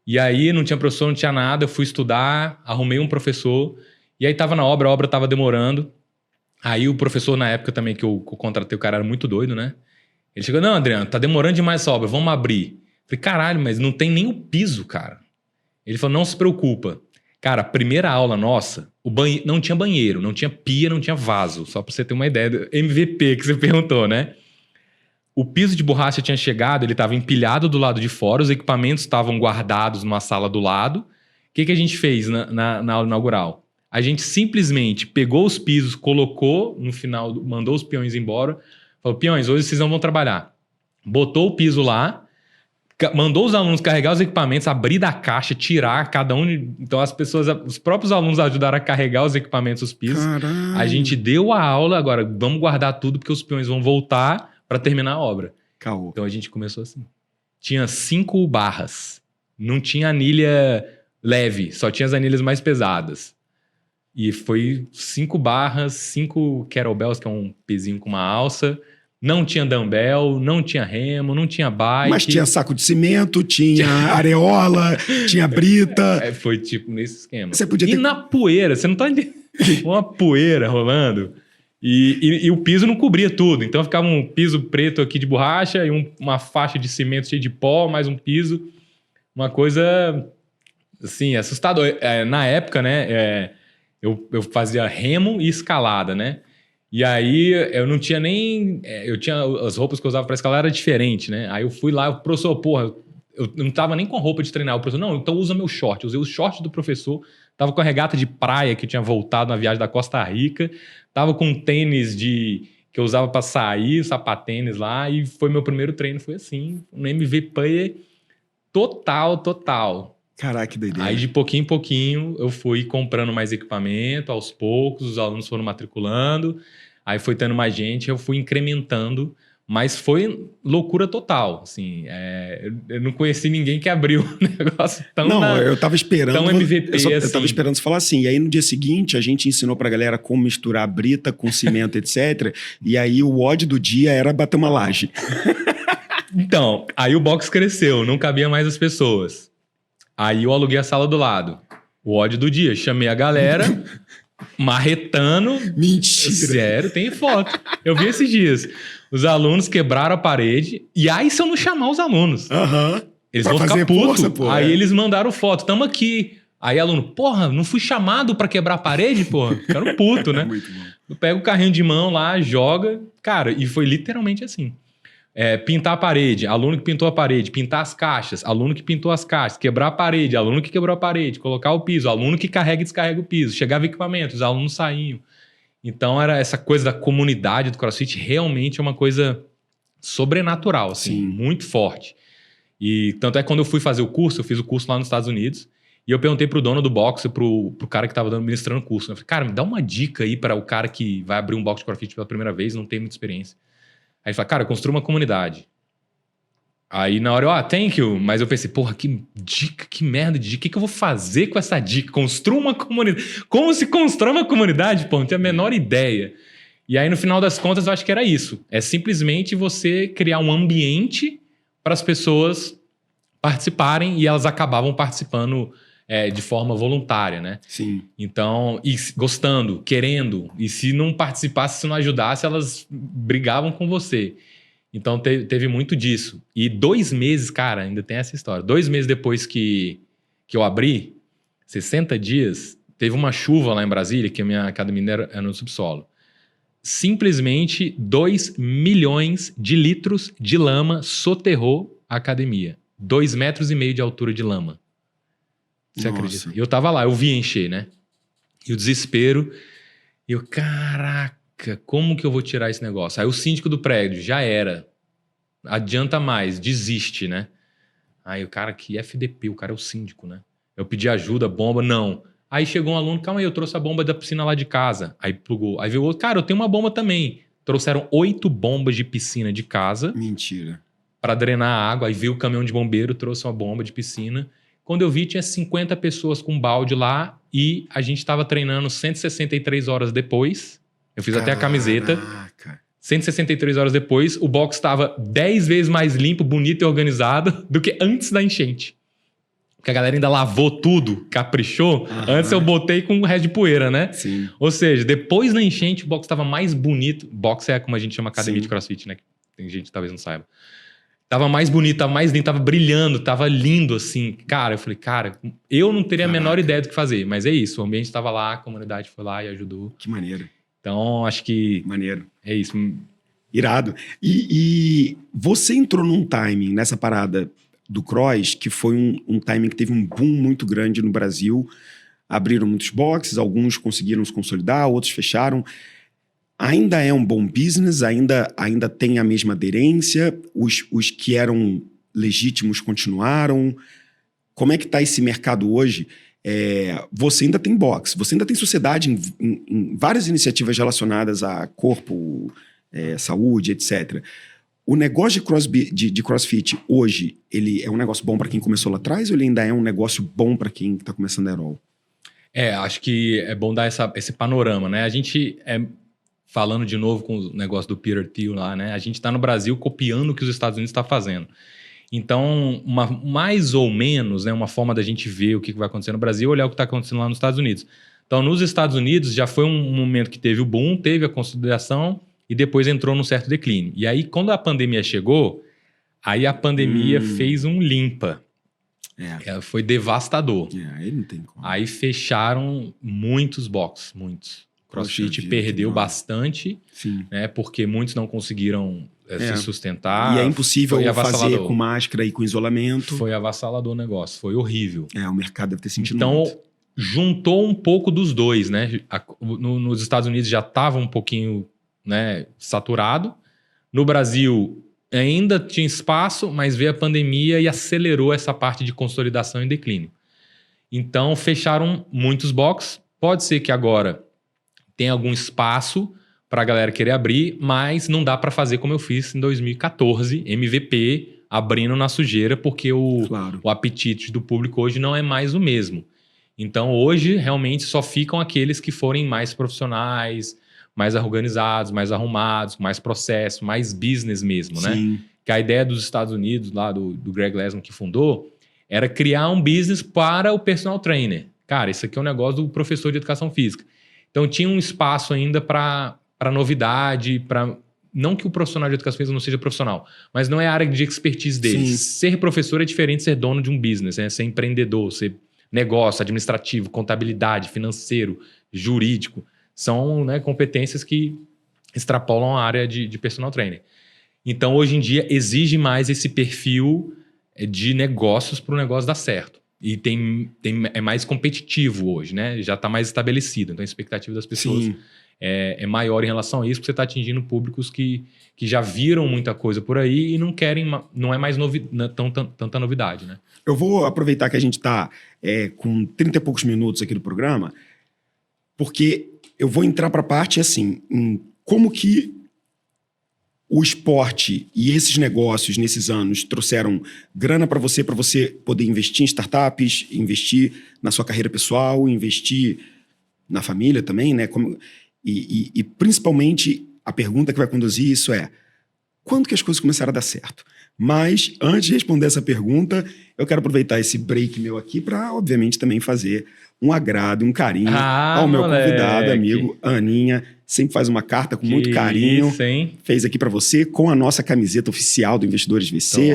E aí não tinha professor, não tinha nada, eu fui estudar, arrumei um professor, e aí tava na obra, a obra tava demorando. Aí o professor, na época também que eu contratei, o cara era muito doido, né? Ele chegou, não, Adriano, tá demorando demais essa obra, vamos abrir. Falei, caralho, mas não tem nem o piso, cara. Ele falou, não se preocupa. Cara, a primeira aula nossa, não tinha banheiro, não tinha pia, não tinha vaso, só pra você ter uma ideia do MVP que você perguntou, né? O piso de borracha tinha chegado, ele estava empilhado do lado de fora, os equipamentos estavam guardados numa sala do lado. O que a gente fez na aula inaugural? A gente simplesmente pegou os pisos, colocou no final, mandou os peões embora, falou, peões, hoje vocês não vão trabalhar. Botou o piso lá, mandou os alunos carregar os equipamentos, abrir da caixa, tirar cada um. Então os próprios alunos ajudaram a carregar os equipamentos, os pisos. Caralho. A gente deu a aula, agora vamos guardar tudo porque os peões vão voltar para terminar a obra. Caô. Então a gente começou assim. Tinha 5 barras. Não tinha anilha leve, só tinha as anilhas mais pesadas. E foi 5 barras, 5 kettlebells, que é um pezinho com uma alça. Não tinha dumbbell, não tinha remo, não tinha bike. Mas tinha saco de cimento, tinha areola, tinha brita. Foi tipo nesse esquema. Você podia ter... na poeira, você não tá entendendo? Uma poeira rolando. E o piso não cobria tudo. Então ficava um piso preto aqui de borracha e uma faixa de cimento cheia de pó, mais um piso. Uma coisa, assim, assustadora. Na época, né, eu fazia remo e escalada, né? E aí eu não tinha nem... eu tinha as roupas que eu usava para escalar era diferente, né? Aí eu fui lá, o professor, porra, eu não tava nem com roupa de treinar. O professor, não, então usa meu short. Eu usei o short do professor. Tava com a regata de praia que tinha voltado na viagem da Costa Rica. Tava com um tênis que eu usava para sair, sapatênis lá. E foi meu primeiro treino, foi assim. Um MVP total. Caraca, que doideira. Aí de pouquinho em pouquinho eu fui comprando mais equipamento, aos poucos, os alunos foram matriculando. Aí foi tendo mais gente, eu fui incrementando. Mas foi loucura total, assim, eu não conheci ninguém que abriu o negócio tão... Não, eu tava esperando... Tão MVP, assim. Eu tava esperando você falar assim, e aí no dia seguinte a gente ensinou pra galera como misturar brita com cimento, etc. E aí o ódio do dia era bater uma laje. Então, aí o box cresceu, não cabia mais as pessoas. Aí eu aluguei a sala do lado. O ódio do dia, chamei a galera... marretando. Mentira. Sério, tem foto. Eu vi esses dias. Os alunos quebraram a parede. E aí, se eu não chamar os alunos, eles vão ficar putos. Aí eles mandaram foto. Tamo aqui. Aí aluno, porra, não fui chamado pra quebrar a parede, porra. Ficaram puto, né? Muito bom. Eu pego o carrinho de mão lá, joga. Cara, e foi literalmente assim. Pintar a parede, aluno que pintou a parede. Pintar as caixas, aluno que pintou as caixas. Quebrar a parede, aluno que quebrou a parede. Colocar o piso, aluno que carrega e descarrega o piso. Chegava equipamento, os alunos saíam. Então, era essa coisa da comunidade do CrossFit realmente é uma coisa sobrenatural, assim, muito forte. E tanto é que quando eu fui fazer o curso, eu fiz o curso lá nos Estados Unidos, e eu perguntei pro dono do boxe, pro cara que estava ministrando o curso. Eu falei, cara, me dá uma dica aí para o cara que vai abrir um boxe de CrossFit pela primeira vez, não tem muita experiência. Aí ele falou, cara, construa uma comunidade. Aí na hora thank you. Mas eu pensei, porra, que dica, que merda de dica. O que eu vou fazer com essa dica? Construa uma comunidade. Como se constrói uma comunidade? Pô, não tenho a menor ideia. E aí no final das contas eu acho que era isso. É simplesmente você criar um ambiente para as pessoas participarem e elas acabavam participando de forma voluntária, né? Sim. Então, e gostando, querendo. E se não participasse, se não ajudasse, elas brigavam com você. Então, teve muito disso. E 2 meses, cara, ainda tem essa história. 2 meses depois que eu abri, 60 dias, teve uma chuva lá em Brasília, que a minha academia era no subsolo. Simplesmente 2 milhões de litros de lama soterrou a academia. 2,5 metros de altura de lama. Você acredita? Eu tava lá, eu vi encher, né? E o desespero. E eu, caraca, como que eu vou tirar esse negócio? Aí o síndico do prédio, já era. Adianta mais, desiste, né? Aí o cara, que FDP, o cara é o síndico, né? Eu pedi ajuda, bomba, não. Aí chegou um aluno, calma aí, eu trouxe a bomba da piscina lá de casa. Aí plugou. Aí veio outro, cara, eu tenho uma bomba também. Trouxeram 8 bombas de piscina de casa. Mentira. Para drenar a água. Aí veio o caminhão de bombeiro, trouxe uma bomba de piscina. Quando eu vi, tinha 50 pessoas com balde lá e a gente estava treinando 163 horas depois. Eu fiz até a camiseta. 163 horas depois, o box estava 10 vezes mais limpo, bonito e organizado do que antes da enchente. Porque a galera ainda lavou tudo, caprichou. Antes eu botei com o resto de poeira, né? Sim. Ou seja, depois da enchente, o box estava mais bonito. Box é como a gente chama academia de CrossFit, né? Tem gente que talvez não saiba. Tava mais bonito, tava mais lindo, tava brilhando, tava lindo, assim. Cara, eu falei, cara, eu não teria a menor ideia do que fazer, mas é isso. O ambiente tava lá, a comunidade foi lá e ajudou. Que maneiro. Então, acho que... Maneiro. É isso. Irado. E você entrou num timing nessa parada do cross, que foi um timing que teve um boom muito grande no Brasil. Abriram muitos boxes, alguns conseguiram se consolidar, outros fecharam. Ainda é um bom business, ainda tem a mesma aderência, os que eram legítimos continuaram. Como é que está esse mercado hoje? Você ainda tem box, você ainda tem sociedade em várias iniciativas relacionadas a corpo, saúde, etc. O negócio de CrossFit hoje, ele é um negócio bom para quem começou lá atrás ou ele ainda é um negócio bom para quem está começando a Aerol? Acho que é bom dar esse panorama, né? A gente... Falando de novo com o negócio do Peter Thiel lá, né? A gente está no Brasil copiando o que os Estados Unidos estão fazendo. Então, mais ou menos, né, uma forma da gente ver o que vai acontecer no Brasil é olhar o que está acontecendo lá nos Estados Unidos. Então, nos Estados Unidos já foi um momento que teve o boom, teve a consolidação e depois entrou num certo declínio. E aí, quando a pandemia chegou, aí a pandemia fez um limpa. Foi devastador. Aí não tem como. Aí fecharam muitos boxes, muitos. CrossFit perdeu bastante, né, porque muitos não conseguiram se sustentar. E é impossível fazer com máscara e com isolamento. Foi avassalador o negócio, foi horrível. O mercado deve ter sentido então, muito. Juntou um pouco dos dois, né? Nos Estados Unidos já estava um pouquinho, né, saturado. No Brasil ainda tinha espaço, mas veio a pandemia e acelerou essa parte de consolidação e declínio. Então, fecharam muitos boxes. Pode ser que agora tem algum espaço para a galera querer abrir, mas não dá para fazer como eu fiz em 2014, MVP, abrindo na sujeira, porque o apetite do público hoje não é mais o mesmo. Então, hoje, realmente, só ficam aqueles que forem mais profissionais, mais organizados, mais arrumados, mais processo, mais business mesmo, né? Que a ideia dos Estados Unidos, lá do Greg Lesman que fundou, era criar um business para o personal trainer. Cara, isso aqui é um negócio do professor de educação física. Então, tinha um espaço ainda para novidade, para... Não que o profissional de educação física não seja profissional, mas não é a área de expertise deles. Ser professor é diferente de ser dono de um business, né? Ser empreendedor, ser negócio, administrativo, contabilidade, financeiro, jurídico. São, né, competências que extrapolam a área de personal trainer. Então, hoje em dia, exige mais esse perfil de negócios para o negócio dar certo. E é mais competitivo hoje, né? Já está mais estabelecido. Então, a expectativa das pessoas é maior em relação a isso, porque você está atingindo públicos que já viram muita coisa por aí e não querem, não é mais tanta novidade, né? Eu vou aproveitar que a gente está com 30 e poucos minutos aqui do programa, porque eu vou entrar para a parte assim, em como que o esporte e esses negócios nesses anos trouxeram grana para você poder investir em startups, investir na sua carreira pessoal, investir na família também, né? E principalmente a pergunta que vai conduzir isso é: quando que as coisas começaram a dar certo? Mas antes de responder essa pergunta, eu quero aproveitar esse break meu aqui para, obviamente, também fazer um agrado, um carinho ao meu convidado, amigo Aninha. Sempre faz uma carta com muito carinho. Isso, hein? Fez aqui para você com a nossa camiseta oficial do Investidores VC,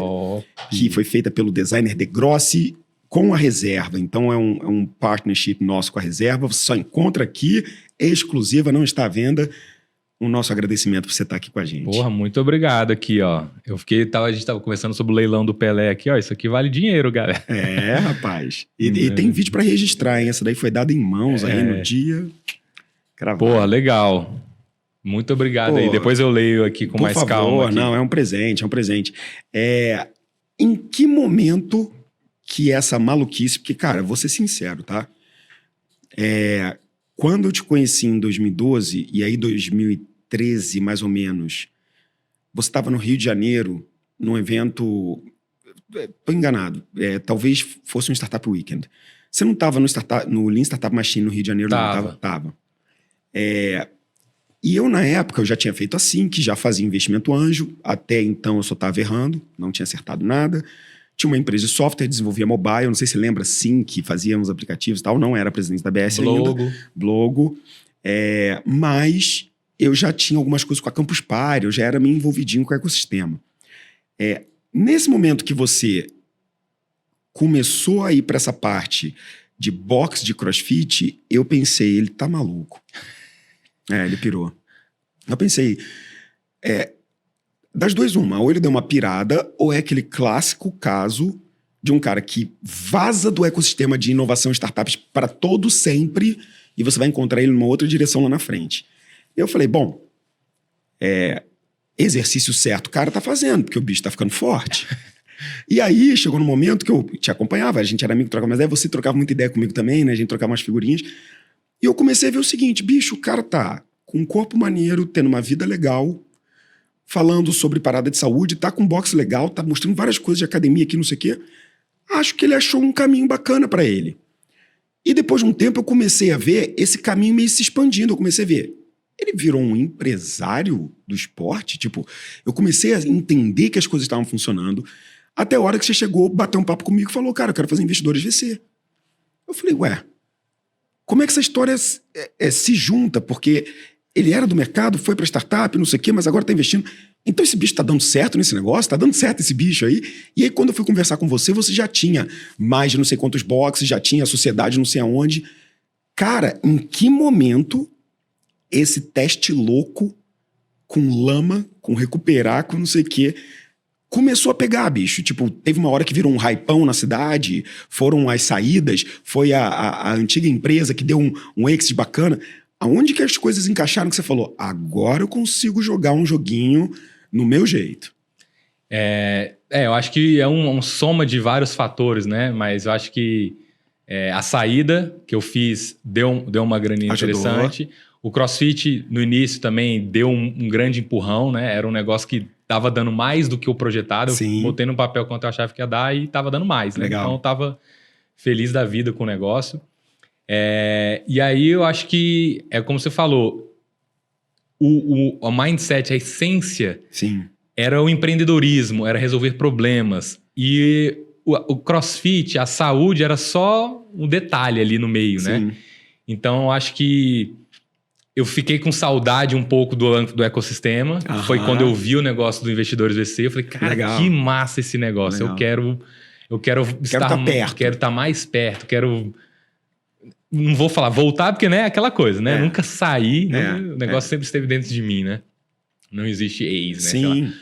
que foi feita pelo designer De Grossi com a Reserva. Então é um partnership nosso com a Reserva. Você só encontra aqui, exclusiva, não está à venda. O nosso agradecimento por você estar aqui com a gente. Porra, muito obrigado aqui, ó. A gente tava conversando sobre o leilão do Pelé aqui, ó. Isso aqui vale dinheiro, galera. É, rapaz. E tem vídeo para registrar, hein? Essa daí foi dada em mãos aí no dia. Cravado. Porra, legal. Muito obrigado aí. Depois eu leio aqui com mais calma. Aqui. Não, é um presente, Em que momento que essa maluquice... Porque, cara, vou ser sincero, tá? Quando eu te conheci em 2012, e aí 2013, mais ou menos, você estava no Rio de Janeiro, num evento... Tô enganado. Talvez fosse um Startup Weekend. Você não estava no Lean Startup Machine no Rio de Janeiro? Não, tava. E eu, na época, eu já tinha feito assim, que já fazia investimento anjo. Até então, eu só estava errando, não tinha acertado nada. Tinha uma empresa de software, desenvolvia mobile. Não sei se você lembra, sim, que fazíamos aplicativos e tal. Não era presidente da BS ainda. Blogo. Mas eu já tinha algumas coisas com a Campus Party. Eu já era meio envolvidinho com o ecossistema. Nesse momento que você começou a ir para essa parte de boxe de CrossFit, eu pensei, ele tá maluco. Ele pirou. Eu pensei, das duas uma, ou ele deu uma pirada, ou é aquele clássico caso de um cara que vaza do ecossistema de inovação e startups para todo sempre e você vai encontrar ele numa outra direção lá na frente. Eu falei, bom, exercício certo o cara tá fazendo, porque o bicho tá ficando forte. E aí, chegou no momento que eu te acompanhava, a gente era amigo, trocava mais ideia, você trocava muita ideia comigo também, né? A gente trocava umas figurinhas. E eu comecei a ver o seguinte, bicho, o cara tá com um corpo maneiro, tendo uma vida legal, falando sobre parada de saúde, tá com um boxe legal, tá mostrando várias coisas de academia aqui, não sei o quê. Acho que ele achou um caminho bacana pra ele. E depois de um tempo eu comecei a ver esse caminho meio se expandindo, eu comecei a ver. Ele virou um empresário do esporte, tipo, eu comecei a entender que as coisas estavam funcionando, até a hora que você chegou, bateu um papo comigo e falou, cara, eu quero fazer Investidores VC. Eu falei, como é que essa história se junta? Porque ele era do mercado, foi para startup, não sei o quê, mas agora está investindo. Então esse bicho está dando certo nesse negócio? Está dando certo esse bicho aí? E aí quando eu fui conversar com você, você já tinha mais de não sei quantos boxes, já tinha a sociedade não sei aonde. Cara, em que momento esse teste louco com lama, com recuperar, com não sei o quê, começou a pegar, bicho? Tipo, teve uma hora que virou um hypão na cidade, foram as saídas, foi a antiga empresa que deu um exit bacana. Aonde que as coisas encaixaram que você falou, agora eu consigo jogar um joguinho no meu jeito? Eu acho que é um soma de vários fatores, né? Mas eu acho que a saída que eu fiz deu uma graninha interessante. O CrossFit, no início, também deu um grande empurrão, né? Era um negócio que estava dando mais do que o projetado. Sim. Eu botei no papel quanto eu achava que ia dar e estava dando mais, né? Legal. Então, eu estava feliz da vida com o negócio. E aí, eu acho que, como você falou, o mindset, a essência, Sim, era o empreendedorismo, era resolver problemas. E o CrossFit, a saúde, era só um detalhe ali no meio, sim, né? Então, eu acho que eu fiquei com saudade um pouco do ecossistema. Aham. Foi quando eu vi o negócio do Investidores VC. Eu falei, cara, Legal. que massa esse negócio. Legal. Eu quero estar perto. Quero estar mais perto. Não vou falar voltar, porque, né, aquela coisa, né? Nunca saí. O negócio sempre esteve dentro de mim, né? Não existe ex, né? sim.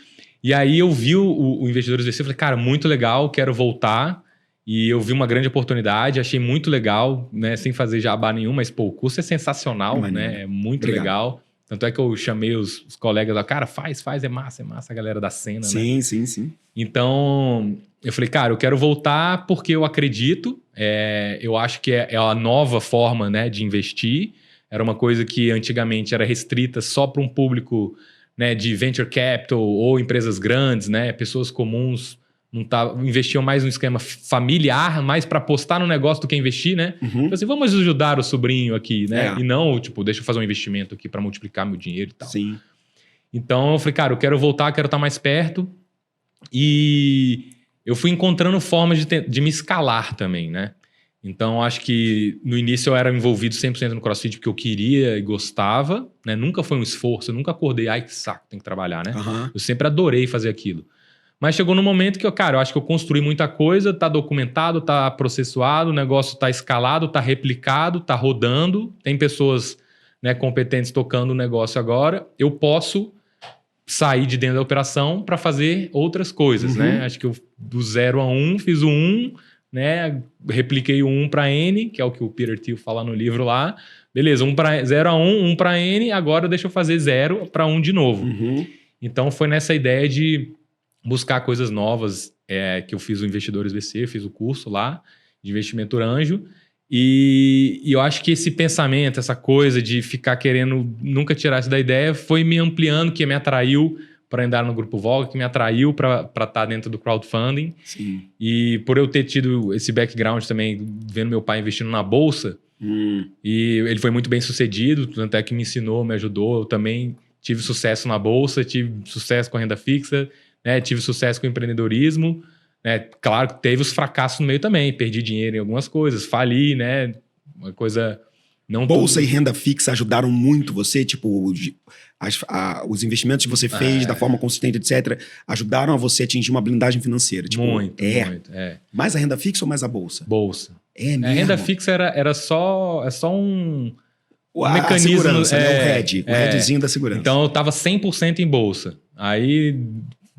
E aí eu vi o Investidores VC, falei, cara, muito legal, quero voltar. E eu vi uma grande oportunidade, achei muito legal, né? Sem fazer jabá nenhum, mas pô, o curso é sensacional, né? É muito legal. Tanto é que eu chamei os colegas lá, cara, faz, é massa a galera da cena, né? Sim. Então, eu falei, cara, eu quero voltar porque eu acredito, eu acho que é a nova forma, né, de investir. Era uma coisa que antigamente era restrita só para um público, né, de venture capital ou empresas grandes, né, pessoas comuns investiam mais no esquema familiar, mais para apostar no negócio do que investir, né? Então, assim, vamos ajudar o sobrinho aqui, né? E não, tipo, deixa eu fazer um investimento aqui para multiplicar meu dinheiro e tal. Sim. Então, eu falei, cara, eu quero voltar, quero estar mais perto. E eu fui encontrando formas de me escalar também, né? Então, acho que no início eu era envolvido 100% no CrossFit porque eu queria e gostava, né? Nunca foi um esforço, eu nunca acordei, ai que saco, tem que trabalhar, né? Eu sempre adorei fazer aquilo. Mas chegou no momento que eu acho que eu construí muita coisa, tá documentado, tá processuado, o negócio tá escalado, tá replicado, tá rodando, tem pessoas, né, competentes tocando o negócio agora, eu posso sair de dentro da operação para fazer outras coisas, né? Acho que eu do 0 a 1 fiz o 1, né? Repliquei o 1 para N, que é o que o Peter Thiel fala no livro lá. Beleza, 0 a 1 para N, agora deixa eu fazer 0 para 1 de novo. Então foi nessa ideia de buscar coisas novas, que eu fiz o Investidores VC, fiz o curso lá de investimento anjo, e eu acho que esse pensamento, essa coisa de ficar querendo nunca tirar isso da ideia, foi me ampliando, que me atraiu para andar no Grupo Volga, que me atraiu para estar dentro do crowdfunding. Sim. E por eu ter tido esse background também, vendo meu pai investindo na Bolsa, e ele foi muito bem sucedido, tanto é que me ensinou, me ajudou, eu também tive sucesso na Bolsa, tive sucesso com a renda fixa, né, tive sucesso com o empreendedorismo, né, claro que teve os fracassos no meio também, perdi dinheiro em algumas coisas, fali, né, uma coisa não... Bolsa e renda fixa ajudaram muito você, tipo, os investimentos que você fez da forma consistente, etc., ajudaram a você atingir uma blindagem financeira. Tipo, muito. Mais a renda fixa ou mais a Bolsa? Bolsa. Mesmo? A renda fixa era só um mecanismo, segurança, né? O hedgezinho da segurança. Então eu tava 100% em Bolsa. Aí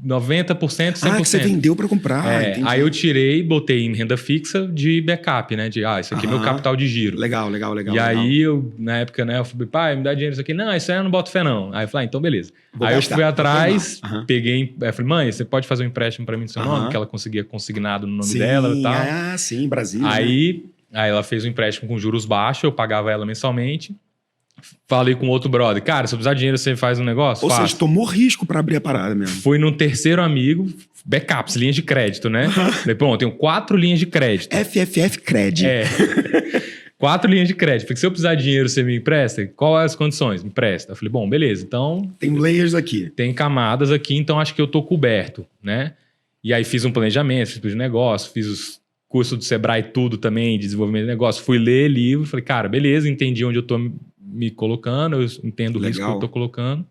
90%, 100%. Que você vendeu para comprar. Aí eu tirei, botei em renda fixa de backup, né? Isso aqui é meu capital de giro. Legal. E aí, na época, né? Eu falei, pai, me dá dinheiro isso aqui. Não, isso aí eu não boto fé, não. Aí eu falei, então beleza. Eu fui atrás, peguei... Aí eu falei, mãe, você pode fazer um empréstimo para mim no seu nome? Que ela conseguia consignado no nome dela e tal. Sim, Brasil. Aí ela fez um empréstimo com juros baixos, eu pagava ela mensalmente. Falei com outro brother, cara, se eu precisar de dinheiro, você faz um negócio? Ou seja, tomou risco para abrir a parada mesmo. Fui num terceiro amigo, backups, linhas de crédito, né? Falei, bom, eu tenho 4 linhas de crédito. FFF Cred. 4 linhas de crédito. Falei, se eu precisar de dinheiro, você me empresta? Quais as condições? Me empresta. Eu falei, bom, beleza, então... Tem layers aqui. Tem camadas aqui, então acho que eu tô coberto, né? E aí fiz um planejamento, fiz de negócio, fiz os cursos do Sebrae, tudo também, de desenvolvimento de negócio. Fui ler livro, falei, cara, beleza, entendi onde eu tô me colocando, eu entendo o risco que eu tô colocando.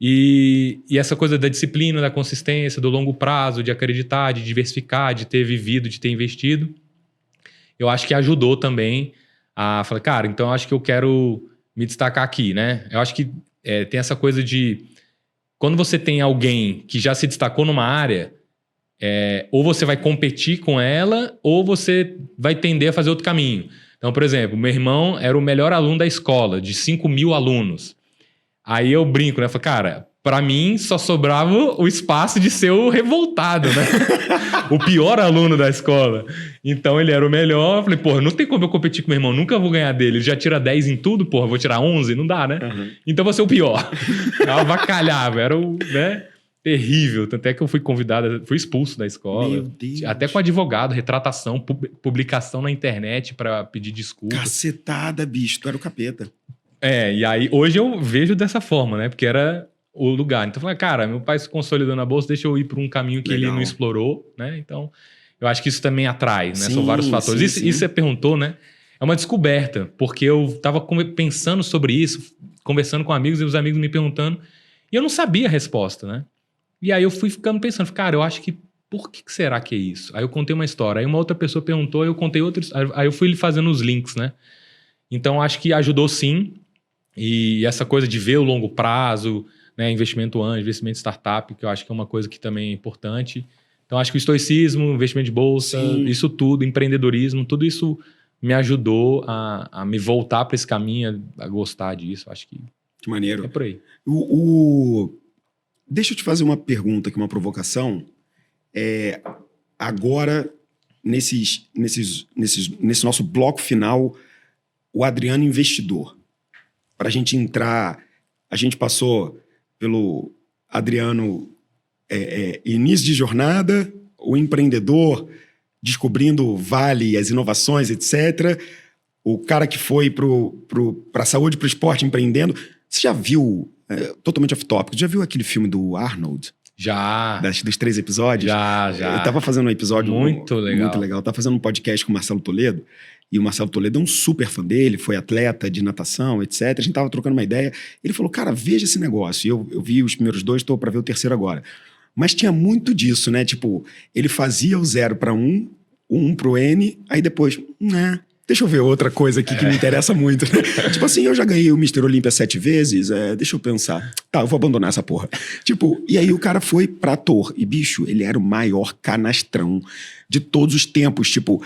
E essa coisa da disciplina, da consistência, do longo prazo, de acreditar, de diversificar, de ter vivido, de ter investido, eu acho que ajudou também a falar, cara, então eu acho que eu quero me destacar aqui, né? Eu acho que tem essa coisa de... Quando você tem alguém que já se destacou numa área, ou você vai competir com ela, ou você vai tender a fazer outro caminho. Então, por exemplo, meu irmão era o melhor aluno da escola, de 5.000 alunos. Aí eu brinco, né? Falei, cara, pra mim só sobrava o espaço de ser o revoltado, né? O pior aluno da escola. Então ele era o melhor. Falei, porra, não tem como eu competir com meu irmão, nunca vou ganhar dele. Ele já tira 10 em tudo, porra, vou tirar 11? Não dá, né? Então vou ser o pior. Eu avacalhava, era o, né? Terrível, tanto é que eu fui convidado, fui expulso da escola. Meu Deus. Até com advogado, retratação, publicação na internet para pedir desculpa. Cacetada, bicho, tu era o capeta. E aí hoje eu vejo dessa forma, né? Porque era o lugar. Então eu falei, cara, meu pai se consolidou na bolsa, deixa eu ir para um caminho que ele não explorou, né? Então eu acho que isso também atrai, né? São vários fatores. Isso você perguntou, né? É uma descoberta, porque eu estava pensando sobre isso, conversando com amigos e os amigos me perguntando, e eu não sabia a resposta, né? E aí eu fui ficando pensando, cara, eu acho que por que será que é isso? Aí eu contei uma história, aí uma outra pessoa perguntou, eu contei outra, aí eu fui fazendo os links, né? Então acho que ajudou sim, e essa coisa de ver o longo prazo, né? Investimento anjo, investimento startup, que eu acho que é uma coisa que também é importante. Então, acho que o estoicismo, investimento de bolsa, isso tudo, empreendedorismo, tudo isso me ajudou a me voltar para esse caminho, a gostar disso. Acho que maneiro. É por aí. Deixa eu te fazer uma pergunta aqui, uma provocação. Agora, nesse nosso bloco final, o Adriano investidor. Para a gente entrar, a gente passou pelo Adriano início de jornada, o empreendedor descobrindo o Vale, as inovações, etc. O cara que foi para a saúde, para o esporte, empreendendo. Você já viu, totalmente off-topic, já viu aquele filme do Arnold? Já. Dos 3 episódios? Já. Eu tava fazendo um episódio muito legal. Muito legal. Eu tava fazendo um podcast com o Marcelo Toledo. E o Marcelo Toledo é um super fã dele, foi atleta de natação, etc. A gente tava trocando uma ideia. Ele falou, cara, veja esse negócio. E eu vi os primeiros 2, tô para ver o terceiro agora. Mas tinha muito disso, né? Tipo, ele fazia o 0 para 1, o 1 pro N, aí depois, deixa eu ver outra coisa aqui que me interessa muito. Tipo assim, eu já ganhei o Mr. Olímpia 7 vezes, deixa eu pensar. Tá, eu vou abandonar essa porra. Tipo, e aí o cara foi pra ator. E, bicho, ele era o maior canastrão de todos os tempos. Tipo,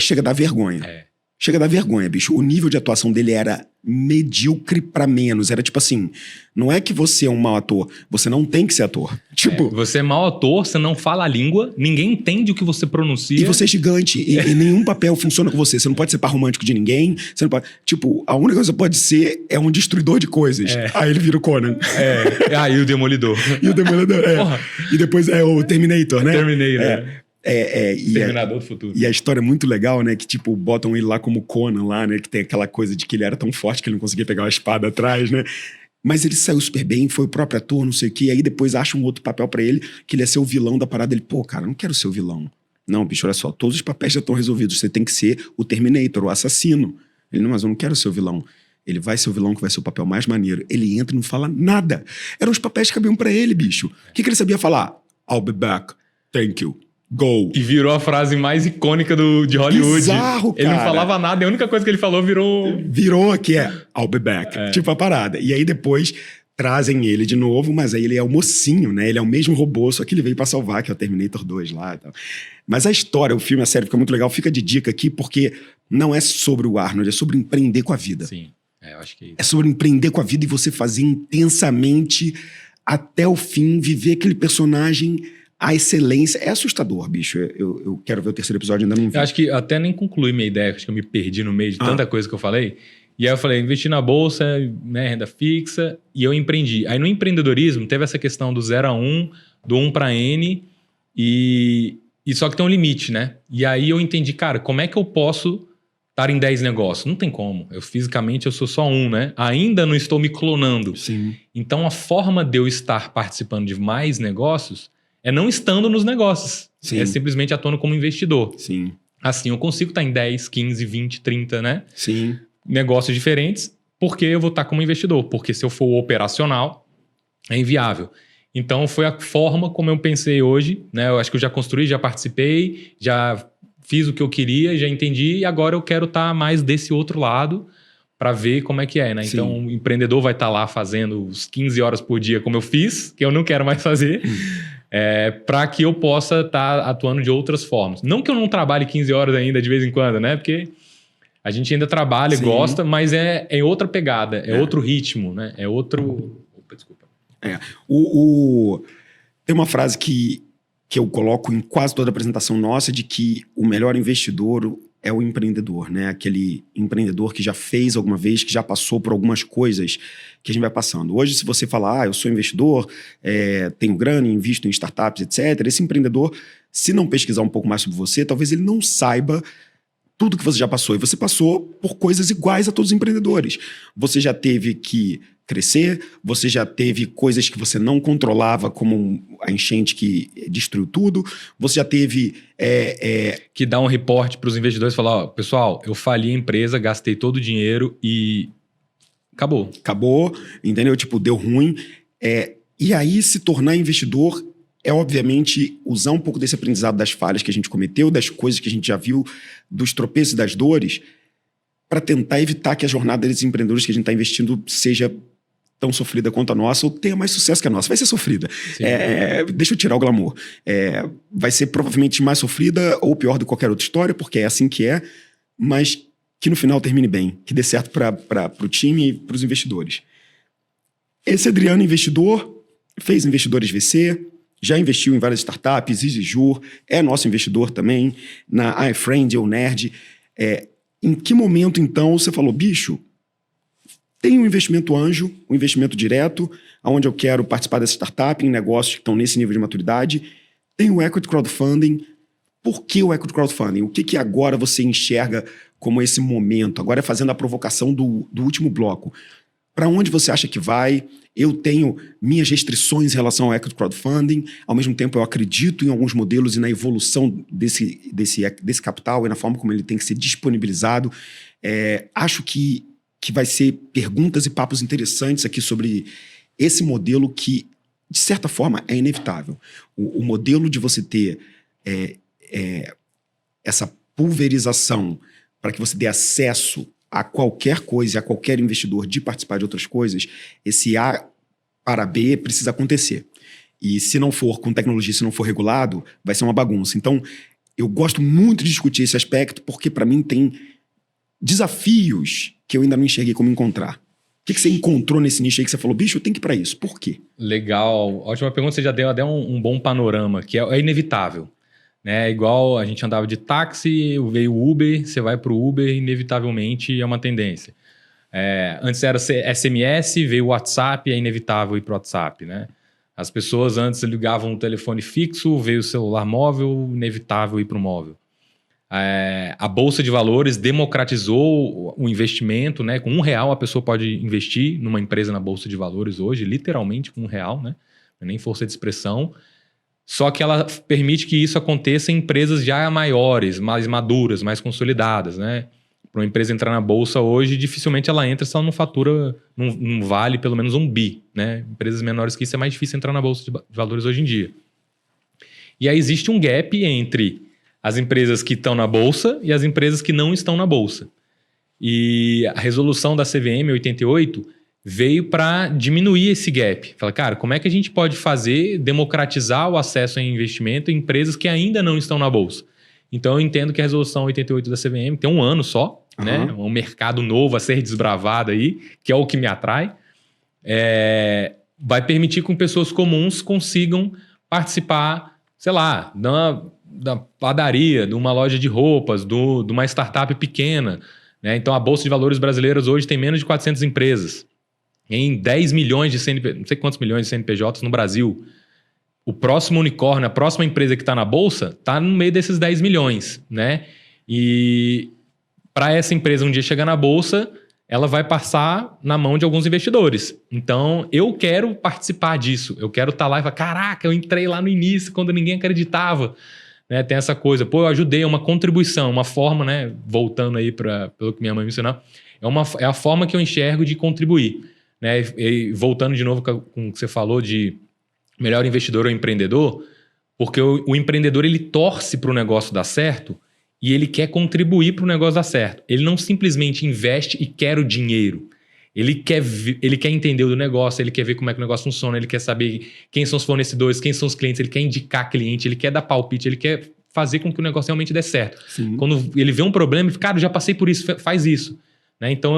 chega a dar vergonha. Chega a dar vergonha, bicho. O nível de atuação dele era medíocre pra menos. Era tipo assim, não é que você é um mau ator, você não tem que ser ator. Tipo, você é mau ator, você não fala a língua, ninguém entende o que você pronuncia. E você é gigante, e nenhum papel funciona com você. Você não pode ser par romântico de ninguém, você não pode... Tipo, a única coisa que você pode ser é um destruidor de coisas. Aí ele vira o Conan. E o Demolidor. E o Demolidor, E depois é o Terminator, né? Terminator, Terminador do Futuro. E a história é muito legal, né? Que, tipo, botam ele lá como Conan lá, né? Que tem aquela coisa de que ele era tão forte que ele não conseguia pegar uma espada atrás, né? Mas ele saiu super bem, foi o próprio ator, não sei o quê. Aí depois acha um outro papel pra ele, que ele ia ser o vilão da parada. Ele, pô, cara, não quero ser o vilão. Não, bicho, olha só, todos os papéis já estão resolvidos. Você tem que ser o Terminator, o assassino. Ele, não, mas eu não quero ser o vilão. Ele vai ser o vilão que vai ser o papel mais maneiro. Ele entra e não fala nada. Eram os papéis que cabiam pra ele, bicho. O que ele sabia falar? I'll be back. Thank you. Go. E virou a frase mais icônica de Hollywood. Bizarro, cara. Ele não falava nada, a única coisa que ele falou virou... Virou que I'll be back. Tipo a parada. E aí depois trazem ele de novo, mas aí ele é o mocinho, né? Ele é o mesmo robô, só que ele veio pra salvar, que é o Terminator 2 lá e tal. Mas a história, o filme, a série fica muito legal. Fica de dica aqui, porque não é sobre o Arnold, é sobre empreender com a vida. Sim, eu acho que é isso. É sobre empreender com a vida e você fazer intensamente até o fim, viver aquele personagem... A excelência é assustador, bicho. Eu quero ver o terceiro episódio, ainda não vi. Eu acho que até nem concluí minha ideia, acho que eu me perdi no meio de tanta coisa que eu falei. E aí eu falei, investir na bolsa, né, renda fixa, e eu empreendi. Aí no empreendedorismo teve essa questão do 0 a 1, do 1 para N, e só que tem um limite, né? E aí eu entendi, cara, como é que eu posso estar em 10 negócios? Não tem como. Fisicamente eu sou só um, né? Ainda não estou me clonando. Sim. Então a forma de eu estar participando de mais negócios é não estando nos negócios. Sim. É simplesmente atuando como investidor. Sim. Assim eu consigo estar em 10, 15, 20, 30, né? Sim. Negócios diferentes, porque eu vou estar como investidor. Porque se eu for operacional, é inviável. Então foi a forma como eu pensei hoje, né? Eu acho que eu já construí, já participei, já fiz o que eu queria, já entendi, e agora eu quero estar mais desse outro lado para ver como é que é, né? Sim. Então o empreendedor vai estar lá fazendo os 15 horas por dia como eu fiz, que eu não quero mais fazer. Para que eu possa estar atuando de outras formas. Não que eu não trabalhe 15 horas ainda de vez em quando, né? Porque a gente ainda trabalha, Sim. gosta, mas é outra pegada, é outro ritmo, né? É outro... Opa, desculpa. Tem uma frase que eu coloco em quase toda a apresentação nossa, de que o melhor investidor é o empreendedor, né? Aquele empreendedor que já fez alguma vez, que já passou por algumas coisas que a gente vai passando. Hoje, se você falar, eu sou investidor, tenho grana, invisto em startups, etc., esse empreendedor, se não pesquisar um pouco mais sobre você, talvez ele não saiba tudo que você já passou. E você passou por coisas iguais a todos os empreendedores. Você já teve que crescer, você já teve coisas que você não controlava, como a enchente que destruiu tudo, você já teve... Que dá um reporte para os investidores e falar, ó, pessoal, eu fali a empresa, gastei todo o dinheiro e acabou. Acabou, entendeu? Tipo, deu ruim. E aí, se tornar investidor é, obviamente, usar um pouco desse aprendizado das falhas que a gente cometeu, das coisas que a gente já viu, dos tropeços e das dores, para tentar evitar que a jornada desses empreendedores que a gente está investindo seja tão sofrida quanto a nossa ou tenha mais sucesso que a nossa. Vai ser sofrida. Deixa eu tirar o glamour. Vai ser provavelmente mais sofrida ou pior do que qualquer outra história, porque é assim que é, mas que no final termine bem, que dê certo para o time e para os investidores. Esse Adriano investidor, fez Investidores VC, já investiu em várias startups, EasyJur, é nosso investidor também, na iFriend ou Nerd. Em que momento, então, você falou, bicho, tem um investimento anjo, um investimento direto, onde eu quero participar dessa startup, em negócios que estão nesse nível de maturidade. Tem o equity crowdfunding. Por que o equity crowdfunding? O que agora você enxerga como esse momento? Agora fazendo a provocação do último bloco. Para onde você acha que vai? Eu tenho minhas restrições em relação ao equity crowdfunding. Ao mesmo tempo, eu acredito em alguns modelos e na evolução desse capital e na forma como ele tem que ser disponibilizado. Acho que vai ser perguntas e papos interessantes aqui sobre esse modelo que, de certa forma, é inevitável. O modelo de você ter essa pulverização para que você dê acesso a qualquer coisa, a qualquer investidor de participar de outras coisas, esse A para B precisa acontecer. E se não for com tecnologia, se não for regulado, vai ser uma bagunça. Então, eu gosto muito de discutir esse aspecto porque, para mim, tem desafios que eu ainda não enxerguei como encontrar. O que você encontrou nesse nicho aí que você falou, bicho, eu tenho que ir para isso? Por quê? Legal. Ótima pergunta, você já deu até um bom panorama, que é inevitável. Né? Igual a gente andava de táxi, veio o Uber, você vai para o Uber, inevitavelmente é uma tendência. Antes era SMS, veio o WhatsApp, é inevitável ir para o WhatsApp. Né? As pessoas antes ligavam o telefone fixo, veio o celular móvel, inevitável ir para o móvel. A Bolsa de Valores democratizou o investimento, né? Com R$1 a pessoa pode investir numa empresa na Bolsa de Valores hoje, literalmente com R$1, né? Nem força de expressão. Só que ela permite que isso aconteça em empresas já maiores, mais maduras, mais consolidadas, né? Para uma empresa entrar na Bolsa hoje, dificilmente ela entra se ela não fatura, não vale pelo menos 1 bi, né? Empresas menores que isso é mais difícil entrar na Bolsa de Valores hoje em dia. E aí existe um gap entre as empresas que estão na Bolsa e as empresas que não estão na Bolsa. E a resolução da CVM 88 veio para diminuir esse gap. Fala, cara, como é que a gente pode democratizar o acesso a investimento em empresas que ainda não estão na Bolsa? Então eu entendo que a resolução 88 da CVM tem 1 ano só, né? Um mercado novo a ser desbravado aí, que é o que me atrai. Vai permitir que pessoas comuns consigam participar, sei lá, da padaria, de uma loja de roupas, de uma startup pequena. Né? Então, a Bolsa de Valores brasileiras hoje tem menos de 400 empresas. Em 10 milhões de CNPJs, não sei quantos milhões de CNPJs no Brasil. O próximo unicórnio, a próxima empresa que está na Bolsa, está no meio desses 10 milhões. Né? E para essa empresa um dia chegar na Bolsa, ela vai passar na mão de alguns investidores. Então, eu quero participar disso. Eu quero estar lá e falar, caraca, eu entrei lá no início, quando ninguém acreditava. Né, tem essa coisa, eu ajudei, é uma contribuição, uma forma, né, voltando aí pelo que minha mãe me ensinou, é a forma que eu enxergo de contribuir. Né, e voltando de novo com o que você falou de melhor investidor ou empreendedor, porque o empreendedor ele torce para o negócio dar certo e ele quer contribuir para o negócio dar certo. Ele não simplesmente investe e quer o dinheiro. Ele quer entender do negócio, ele quer ver como é que o negócio funciona, ele quer saber quem são os fornecedores, quem são os clientes, ele quer indicar cliente, ele quer dar palpite, ele quer fazer com que o negócio realmente dê certo. Sim. Quando ele vê um problema, ele fica, cara, eu já passei por isso, faz isso. Né? Então,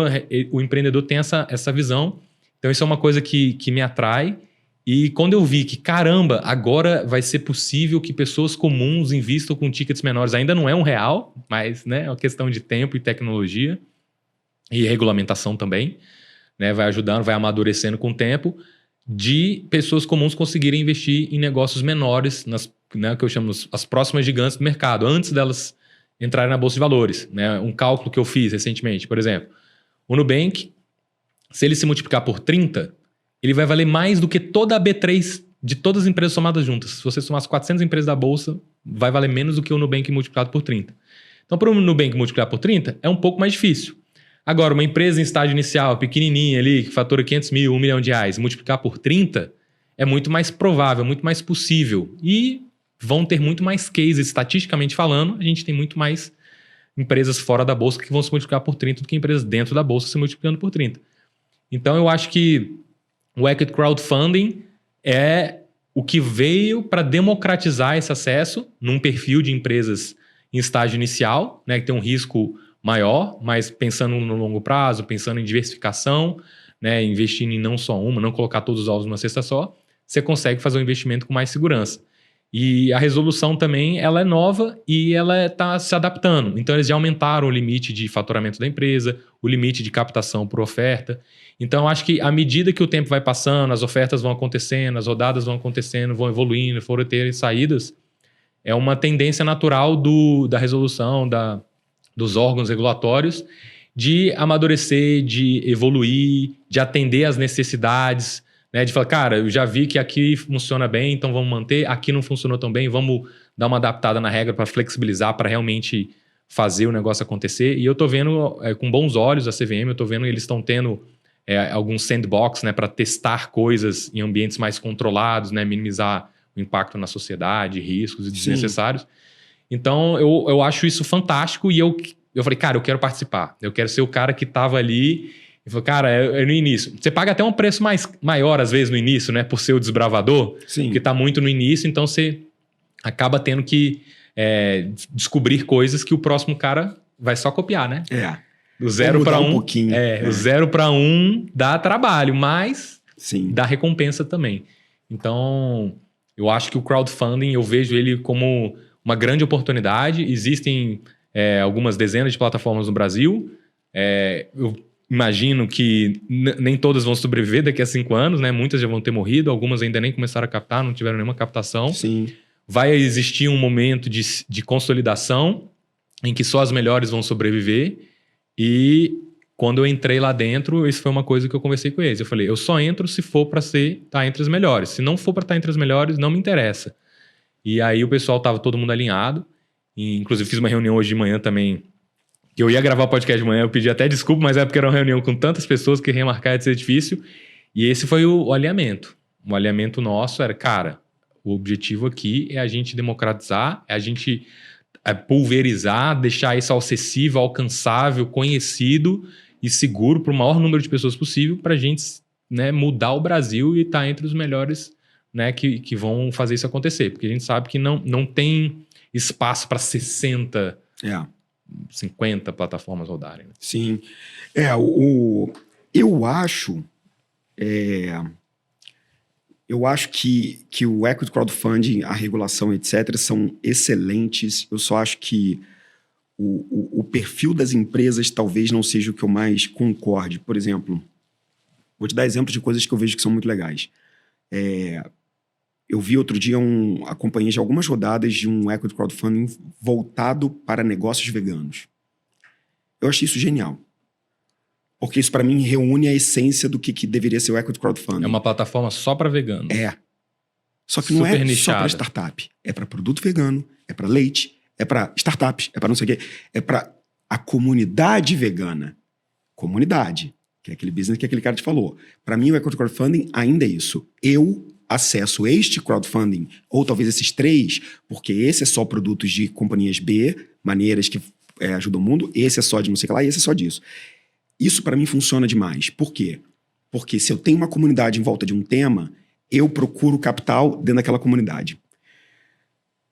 o empreendedor tem essa visão. Então, isso é uma coisa que me atrai. E quando eu vi que, caramba, agora vai ser possível que pessoas comuns invistam com tickets menores, ainda não é R$1, mas né, é uma questão de tempo e tecnologia e regulamentação também. Né, vai ajudando, vai amadurecendo com o tempo, de pessoas comuns conseguirem investir em negócios menores, né, que eu chamo as próximas gigantes do mercado, antes delas entrarem na Bolsa de Valores. Né? Um cálculo que eu fiz recentemente, por exemplo, o Nubank, se ele se multiplicar por 30, ele vai valer mais do que toda a B3 de todas as empresas somadas juntas. Se você somar as 400 empresas da Bolsa, vai valer menos do que o Nubank multiplicado por 30. Então, para o Nubank multiplicar por 30, é um pouco mais difícil. Agora, uma empresa em estágio inicial, pequenininha ali, que fatura 500 mil, 1 milhão de reais, multiplicar por 30 é muito mais provável, muito mais possível. E vão ter muito mais cases, estatisticamente falando, a gente tem muito mais empresas fora da Bolsa que vão se multiplicar por 30 do que empresas dentro da Bolsa se multiplicando por 30. Então, eu acho que O equity crowdfunding é o que veio para democratizar esse acesso num perfil de empresas em estágio inicial, né, que tem um risco maior, mas pensando no longo prazo, pensando em diversificação, né, investindo em não só uma, não colocar todos os ovos numa cesta só, você consegue fazer um investimento com mais segurança. E a resolução também, ela é nova e ela está se adaptando. Então, eles já aumentaram o limite de faturamento da empresa, o limite de captação por oferta. Então, acho que à medida que o tempo vai passando, as ofertas vão acontecendo, as rodadas vão acontecendo, vão evoluindo, foram terem saídas, é uma tendência natural da resolução, dos órgãos regulatórios, de amadurecer, de evoluir, de atender às necessidades, né, de falar, cara, eu já vi que aqui funciona bem, então vamos manter, aqui não funcionou tão bem, vamos dar uma adaptada na regra para flexibilizar, para realmente fazer o negócio acontecer. E eu tô vendo com bons olhos a CVM, eu tô vendo eles estão tendo alguns sandbox, né, para testar coisas em ambientes mais controlados, né, minimizar o impacto na sociedade, riscos desnecessários. Sim. Então, eu acho isso fantástico e eu falei, cara, eu quero participar, eu quero ser o cara que tava ali. E falou, cara, é no início. Você paga até um preço maior, às vezes, no início, né? Por ser o desbravador, que está muito no início, então você acaba tendo que descobrir coisas que o próximo cara vai só copiar, né? Do 0 para 1. O 0 para 1 dá trabalho, mas dá recompensa também. Então, eu acho que o crowdfunding, eu vejo ele como uma grande oportunidade. Existem algumas dezenas de plataformas no Brasil. Eu imagino que nem todas vão sobreviver daqui a 5 anos, né? Muitas já vão ter morrido, algumas ainda nem começaram a captar, não tiveram nenhuma captação. Sim. Vai existir um momento de consolidação em que só as melhores vão sobreviver. E quando eu entrei lá dentro, isso foi uma coisa que eu conversei com eles. Eu falei, eu só entro se for para estar entre as melhores. Se não for para estar entre as melhores, não me interessa. E aí o pessoal estava todo mundo alinhado. E, inclusive fiz uma reunião hoje de manhã também. Eu ia gravar o podcast de manhã, eu pedi até desculpa, mas é porque era uma reunião com tantas pessoas que remarcar ia ser difícil. E esse foi o alinhamento. O alinhamento nosso era, cara, o objetivo aqui é a gente democratizar, é a gente pulverizar, deixar isso acessível, alcançável, conhecido e seguro para o maior número de pessoas possível para a gente, né, mudar o Brasil e estar entre os melhores, né, que vão fazer isso acontecer. Porque a gente sabe que não tem espaço para 60... 50 plataformas rodarem. Né? Sim. Eu acho que o equity crowdfunding, a regulação, etc., são excelentes. Eu só acho que o perfil das empresas talvez não seja o que eu mais concorde. Por exemplo, vou te dar exemplos de coisas que eu vejo que são muito legais. Eu vi outro dia, acompanhei já algumas rodadas de um equity crowdfunding voltado para negócios veganos. Eu achei isso genial. Porque isso, para mim, reúne a essência do que deveria ser o equity crowdfunding. É uma plataforma só para veganos. Só que não é só para startup. É para produto vegano, é para leite, é para startups, é para não sei o quê. É para a comunidade vegana. Comunidade. Que é aquele business que aquele cara te falou. Para mim, o equity crowdfunding ainda é isso. Eu acesso este crowdfunding, ou talvez esses 3, porque esse é só produtos de companhias B, maneiras que ajudam o mundo, esse é só de não sei o que lá, e esse é só disso. Isso para mim funciona demais. Por quê? Porque se eu tenho uma comunidade em volta de um tema, eu procuro capital dentro daquela comunidade.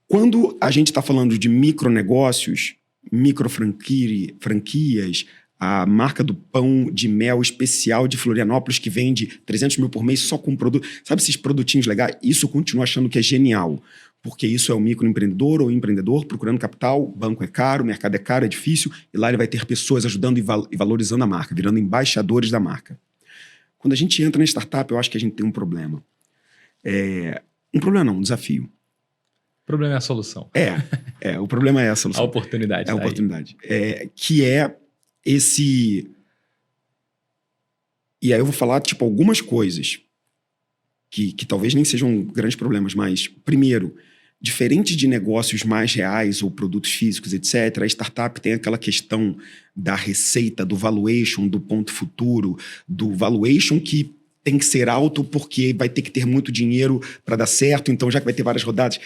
Quando a gente está falando de micronegócios, microfranquias, a marca do pão de mel especial de Florianópolis que vende 300 mil por mês só com produto. Sabe esses produtinhos legais? Isso eu continuo achando que é genial. Porque isso é o microempreendedor ou empreendedor procurando capital, banco é caro, mercado é caro, é difícil, e lá ele vai ter pessoas ajudando e valorizando a marca, virando embaixadores da marca. Quando a gente entra na startup, eu acho que a gente tem um problema. Um problema não, um desafio. O problema é a solução. O problema é a solução. A oportunidade. É a oportunidade. Que é esse... E aí eu vou falar, algumas coisas que talvez nem sejam grandes problemas, mas, primeiro, diferente de negócios mais reais ou produtos físicos, etc., a startup tem aquela questão da receita, do valuation, do ponto futuro, do valuation que tem que ser alto porque vai ter que ter muito dinheiro para dar certo, então já que vai ter várias rodadas.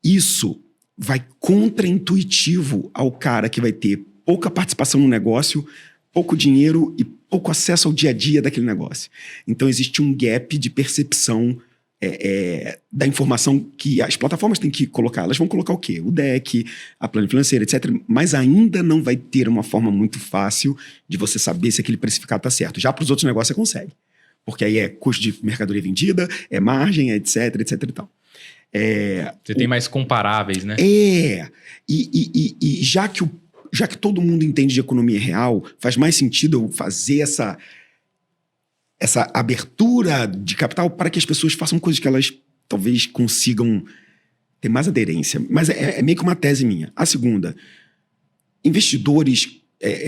Isso vai contraintuitivo ao cara que vai ter pouca participação no negócio, pouco dinheiro e pouco acesso ao dia a dia daquele negócio. Então existe um gap de percepção da informação que as plataformas têm que colocar. Elas vão colocar o quê? O deck, a plano financeiro, etc. Mas ainda não vai ter uma forma muito fácil de você saber se aquele precificado está certo. Já para os outros negócios você consegue. Porque aí é custo de mercadoria vendida, é margem, etc, etc e tal. Você tem mais comparáveis, né? E já que todo mundo entende de economia real, faz mais sentido eu fazer essa abertura de capital para que as pessoas façam coisas que elas talvez consigam ter mais aderência. Mas é meio que uma tese minha. A segunda, investidores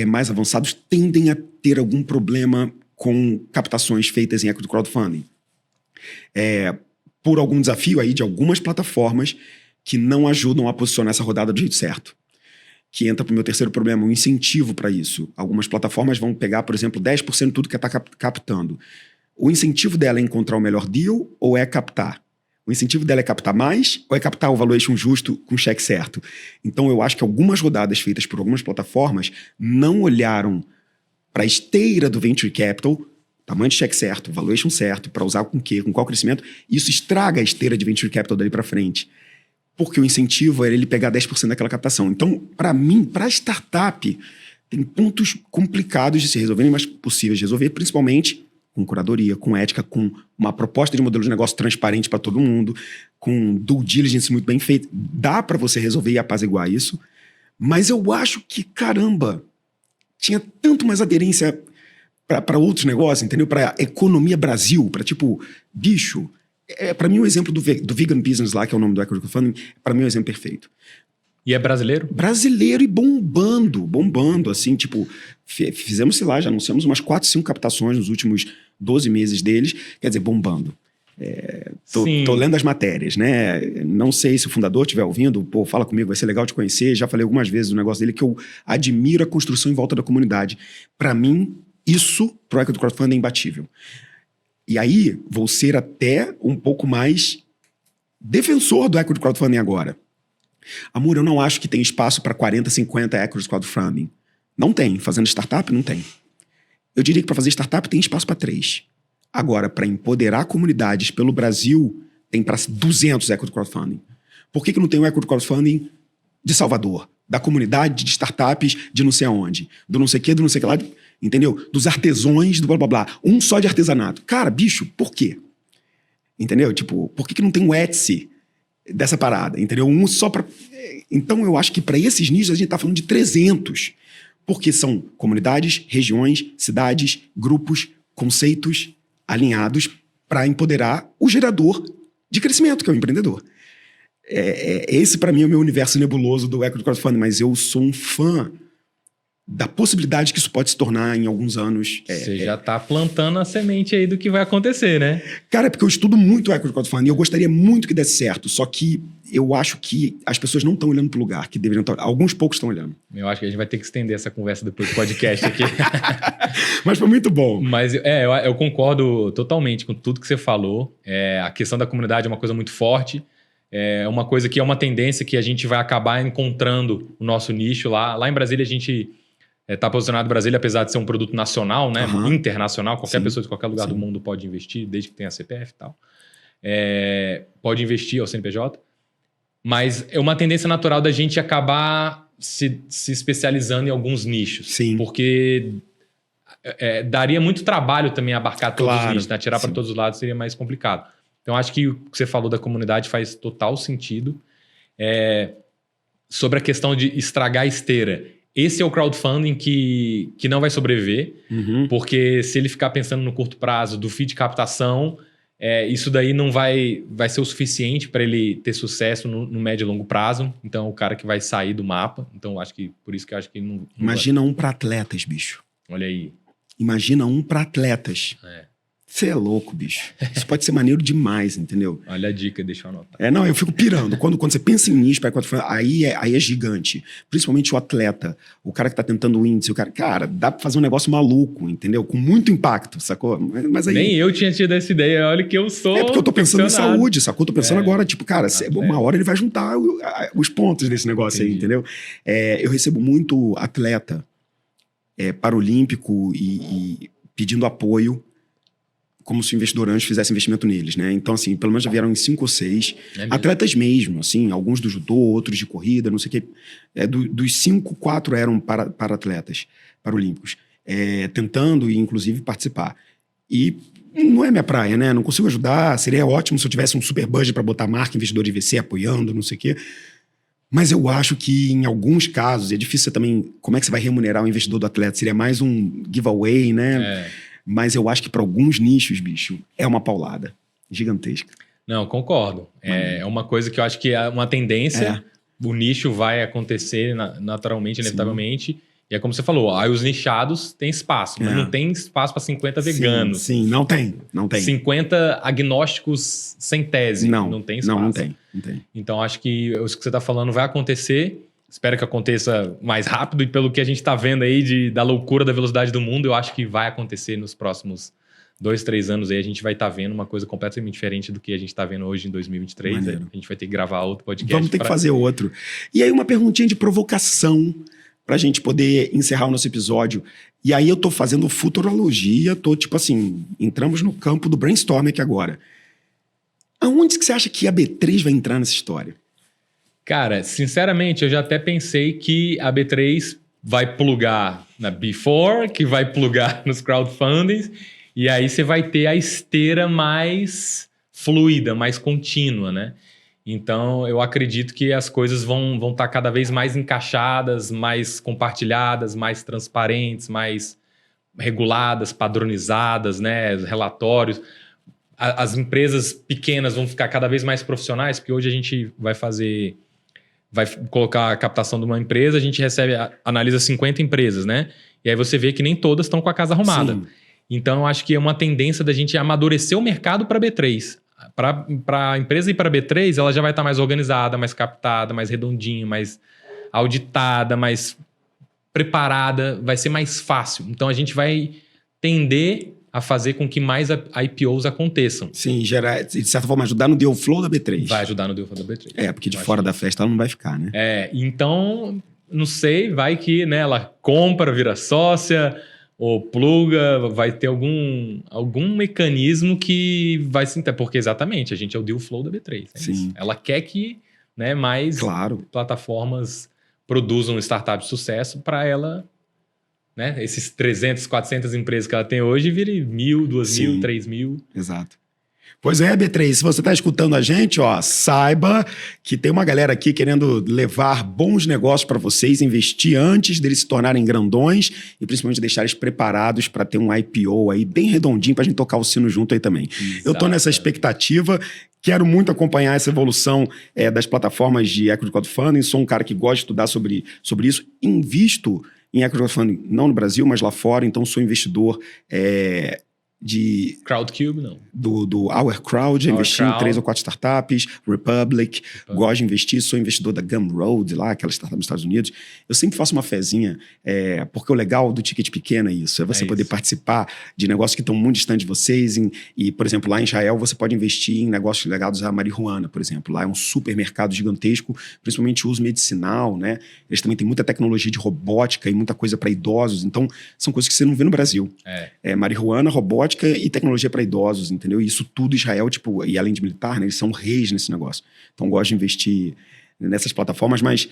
mais avançados tendem a ter algum problema com captações feitas em equity crowdfunding. Por algum desafio aí de algumas plataformas que não ajudam a posicionar essa rodada do jeito certo. Que entra para o meu terceiro problema, um incentivo para isso. Algumas plataformas vão pegar, por exemplo, 10% de tudo que está captando. O incentivo dela é encontrar o melhor deal ou é captar? O incentivo dela é captar mais ou é captar o valuation justo com o cheque certo? Então, eu acho que algumas rodadas feitas por algumas plataformas não olharam para a esteira do venture capital, tamanho de cheque certo, valuation certo, para usar com o quê, com qual crescimento. Isso estraga a esteira de venture capital dali para frente. Porque o incentivo era ele pegar 10% daquela captação. Então, para mim, para startup, tem pontos complicados de se resolverem, mas possíveis de resolver, principalmente com curadoria, com ética, com uma proposta de modelo de negócio transparente para todo mundo, com due diligence muito bem feito. Dá para você resolver e apaziguar isso, mas eu acho que, caramba, tinha tanto mais aderência para outros negócios, entendeu? Para economia Brasil, para tipo, bicho... para mim, o exemplo do Vegan Business lá, que é o nome do equity crowdfunding, para mim é o exemplo perfeito. E é brasileiro? Brasileiro e bombando, assim, tipo, fizemos, sei lá, já anunciamos umas 4, 5 captações nos últimos 12 meses deles, quer dizer, bombando. Tô lendo as matérias, né? Não sei se o fundador estiver ouvindo, pô, fala comigo, vai ser legal te conhecer. Já falei algumas vezes do negócio dele que eu admiro a construção em volta da comunidade. Para mim, isso, pro equity crowdfunding, é imbatível. E aí, vou ser até um pouco mais defensor do equity crowdfunding agora. Amor, eu não acho que tem espaço para 40, 50 equity crowdfunding. Não tem. Fazendo startup, não tem. Eu diria que para fazer startup tem espaço para 3. Agora, para empoderar comunidades pelo Brasil, tem para 200 equity crowdfunding. Por que não tem o equity crowdfunding de Salvador? Da comunidade de startups de não sei aonde. Do não sei o que, do não sei o que lá... Entendeu? Dos artesões, do blá blá blá. Um só de artesanato. Cara, bicho, por quê? Entendeu? Tipo, por que não tem o Etsy dessa parada? Entendeu? Um só pra... Então, eu acho que para esses nichos a gente tá falando de 300. Porque são comunidades, regiões, cidades, grupos, conceitos alinhados para empoderar o gerador de crescimento, que é o empreendedor. Esse, para mim, é o meu universo nebuloso do equity crowdfunding, mas eu sou um fã da possibilidade que isso pode se tornar em alguns anos. Você já tá plantando a semente aí do que vai acontecer, né? Cara, é porque eu estudo muito o equity crowdfunding e eu gostaria muito que desse certo, só que eu acho que as pessoas não estão olhando para o lugar que deveriam estar. Alguns poucos estão olhando. Eu acho que a gente vai ter que estender essa conversa depois do podcast aqui. Mas foi muito bom. Mas eu concordo totalmente com tudo que você falou. A questão da comunidade é uma coisa muito forte. É uma coisa que é uma tendência que a gente vai acabar encontrando o nosso nicho lá. Lá em Brasília, a gente está posicionado no Brasília, apesar de ser um produto nacional, né? Internacional. Qualquer pessoa de qualquer lugar do mundo pode investir, desde que tenha CPF e tal. Pode investir ao CNPJ. Mas é uma tendência natural da gente acabar se especializando em alguns nichos. Sim. Porque daria muito trabalho também abarcar todos os nichos, né? Tirar para todos os lados seria mais complicado. Então, acho que o que você falou da comunidade faz total sentido. Sobre a questão de estragar a esteira. Esse é o crowdfunding que não vai sobreviver, porque se ele ficar pensando no curto prazo do fee de captação, isso daí não vai ser o suficiente para ele ter sucesso no médio e longo prazo. Então, é o cara que vai sair do mapa. Então, por isso que eu acho que ele não Imagina um para atletas, bicho. Olha aí. Imagina um para atletas. Você é louco, bicho. Isso pode ser maneiro demais, entendeu? Olha a dica, deixa eu anotar. Não, eu fico pirando. Quando você pensa em nicho, aí é gigante. Principalmente o atleta, o cara que tá tentando o índice, cara, dá pra fazer um negócio maluco, entendeu? Com muito impacto, sacou? Mas aí... Nem eu tinha tido essa ideia, olha que eu sou... porque eu tô pensando em saúde, sacou? Tô pensando agora, tipo, cara, uma hora ele vai juntar os pontos desse negócio. Entendi. Aí, entendeu? Eu recebo muito atleta paralímpico e pedindo apoio, como se o investidor anjo fizesse investimento neles, né? Então, assim, pelo menos já vieram em 5 ou 6 atletas mesmo, assim, alguns do judô, outros de corrida, não sei o quê. Dos 5, 4 eram para atletas paralímpicos, tentando, inclusive, participar. E não é minha praia, né? Não consigo ajudar. Seria ótimo se eu tivesse um super budget para botar marca, investidor de VC apoiando, não sei o quê. Mas eu acho que, em alguns casos, é difícil também... Como é que você vai remunerar o investidor do atleta? Seria mais um giveaway, né? Mas eu acho que para alguns nichos, bicho, é uma paulada gigantesca. Não, concordo. É uma coisa que eu acho que é uma tendência. O nicho vai acontecer naturalmente, inevitavelmente. E é como você falou, aí os nichados têm espaço, mas não tem espaço para 50 veganos. Sim, não tem. 50 agnósticos sem tese. Não tem espaço. Não tem. Então, acho que isso que você está falando vai acontecer. Espero que aconteça mais rápido e pelo que a gente está vendo aí da loucura da velocidade do mundo, eu acho que vai acontecer nos próximos 2, 3 anos aí. A gente vai estar vendo uma coisa completamente diferente do que a gente está vendo hoje em 2023. A gente vai ter que gravar outro podcast. Vamos ter que fazer outro. E aí uma perguntinha de provocação para a gente poder encerrar o nosso episódio. E aí eu tô fazendo futurologia, tô tipo assim, entramos no campo do brainstorm aqui agora. Aonde que você acha que a B3 vai entrar nessa história? Cara, sinceramente, eu já até pensei que a B3 vai plugar na B4, que vai plugar nos crowdfundings, e aí você vai ter a esteira mais fluida, mais contínua, né? Então, eu acredito que as coisas vão estar cada vez mais encaixadas, mais compartilhadas, mais transparentes, mais reguladas, padronizadas, né? Relatórios. As empresas pequenas vão ficar cada vez mais profissionais, porque hoje a gente vai colocar a captação de uma empresa, a gente analisa 50 empresas, né? E aí você vê que nem todas estão com a casa arrumada. Sim. Então, eu acho que é uma tendência da gente amadurecer o mercado para B3. Para a empresa ir para B3, ela já vai estar mais organizada, mais captada, mais redondinha, mais auditada, mais preparada, vai ser mais fácil. Então, a gente vai tender a fazer com que mais IPOs aconteçam. Sim, de certa forma, ajudar no deal flow da B3. Vai ajudar no deal flow da B3. Porque de fora da festa ela não vai ficar, né? Então, não sei, vai que, né, ela compra, vira sócia ou pluga, vai ter algum mecanismo que vai se... Porque exatamente, a gente é o deal flow da B3. Sim. Isso. Ela quer que, né, mais plataformas produzam startups de sucesso para ela... Né? Esses 300, 400 empresas que ela tem hoje virem 1.000, 2.000, 3.000. Exato. Pois é, B3, se você está escutando a gente, saiba que tem uma galera aqui querendo levar bons negócios para vocês, investir antes deles se tornarem grandões e principalmente deixar eles preparados para ter um IPO aí bem redondinho para a gente tocar o sino junto aí também. Exato. Eu estou nessa expectativa. Quero muito acompanhar essa evolução das plataformas de equity crowdfunding. Sou um cara que gosta de estudar sobre isso. Invisto em equity crowdfunding, não no Brasil, mas lá fora. Então, sou investidor de... Crowdcube, não. Do Our Crowd, investi em 3 ou 4 startups, Republic, gosto de investir, sou investidor da Gumroad, lá, aquela startup nos Estados Unidos. Eu sempre faço uma fezinha, porque o legal do ticket pequeno é isso, é você poder participar de negócios que estão muito distantes de vocês. E, por exemplo, lá em Israel, você pode investir em negócios ligados à marihuana, por exemplo. Lá é um supermercado gigantesco, principalmente uso medicinal, né? Eles também têm muita tecnologia de robótica e muita coisa para idosos. Então, são coisas que você não vê no Brasil. Marihuana, robótica e tecnologia para idosos, entendeu? E isso tudo Israel, tipo, e além de militar, né, eles são reis nesse negócio. Então, gosto de investir nessas plataformas, mas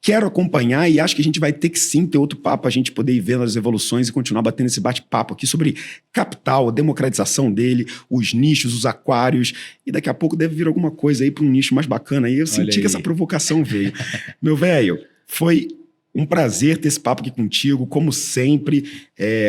quero acompanhar e acho que a gente vai ter que sim ter outro papo, a gente poder ir vendo as evoluções e continuar batendo esse bate-papo aqui sobre capital, a democratização dele, os nichos, os aquários, e daqui a pouco deve vir alguma coisa aí para um nicho mais bacana. Aí eu senti que essa provocação veio. Meu velho, foi um prazer ter esse papo aqui contigo, como sempre.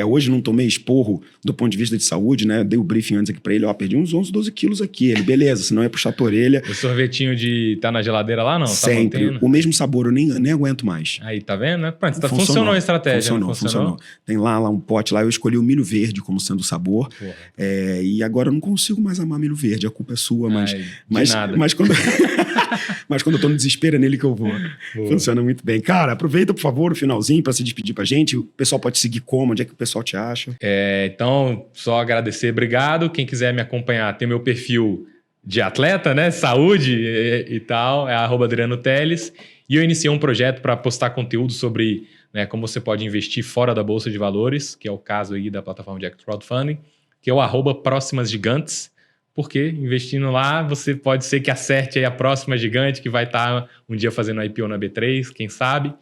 Hoje não tomei esporro do ponto de vista de saúde, né? Dei o briefing antes aqui pra ele, perdi uns 11, 12 quilos aqui. Ele, beleza, senão ia puxar a tua orelha. O sorvetinho de tá na geladeira lá, não? Sempre. O mesmo sabor, eu nem aguento mais. Aí, tá vendo? Né? Pronto, funcionou a estratégia. Funcionou. Tem lá um pote lá, eu escolhi o milho verde como sendo o sabor. E agora eu não consigo mais amar milho verde, a culpa é sua, mas quando... Mas quando eu tô no desespero é nele que eu vou. Funciona muito bem. Cara, aproveita, por favor, o finalzinho para se despedir pra gente. O pessoal pode seguir como? Onde é que o pessoal te acha? Então, só agradecer. Obrigado. Quem quiser me acompanhar, tem meu perfil de atleta, né? Saúde e tal. É @AdrianoTeles. E eu iniciei um projeto para postar conteúdo sobre né, como você pode investir fora da Bolsa de Valores, que é o caso aí da plataforma de crowdfunding, que é o @próximasgigantes, porque investindo lá, você pode ser que acerte aí a próxima gigante que vai estar um dia fazendo IPO na B3, quem sabe.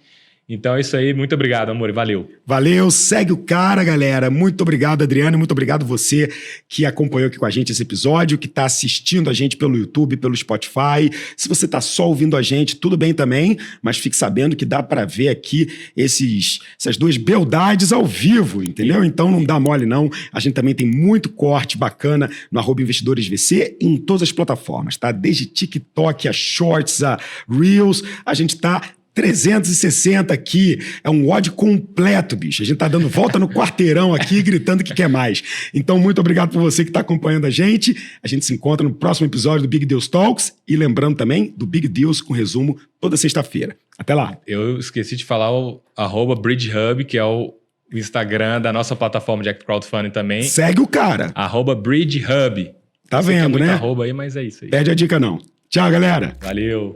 Então é isso aí, muito obrigado, amor, valeu. Valeu, segue o cara, galera. Muito obrigado, Adriano, muito obrigado você que acompanhou aqui com a gente esse episódio, que está assistindo a gente pelo YouTube, pelo Spotify. Se você está só ouvindo a gente, tudo bem também, mas fique sabendo que dá para ver aqui essas duas beldades ao vivo, entendeu? Então não dá mole não. A gente também tem muito corte bacana no @investidoresvc em todas as plataformas, tá? Desde TikTok, a Shorts, a Reels, a gente tá 360 aqui, é um ódio completo, bicho. A gente tá dando volta no quarteirão aqui, gritando que quer mais. Então, muito obrigado por você que tá acompanhando a gente. A gente se encontra no próximo episódio do Big Deals Talks e lembrando também do Big Deals com resumo toda sexta-feira. Até lá. Eu esqueci de falar o @BridgeHub, que é o Instagram da nossa plataforma de crowdfunding também. Segue o cara. @BridgeHub. Tá vendo, né? Arroba aí, mas é isso aí. Perde a dica não. Tchau, galera. Valeu.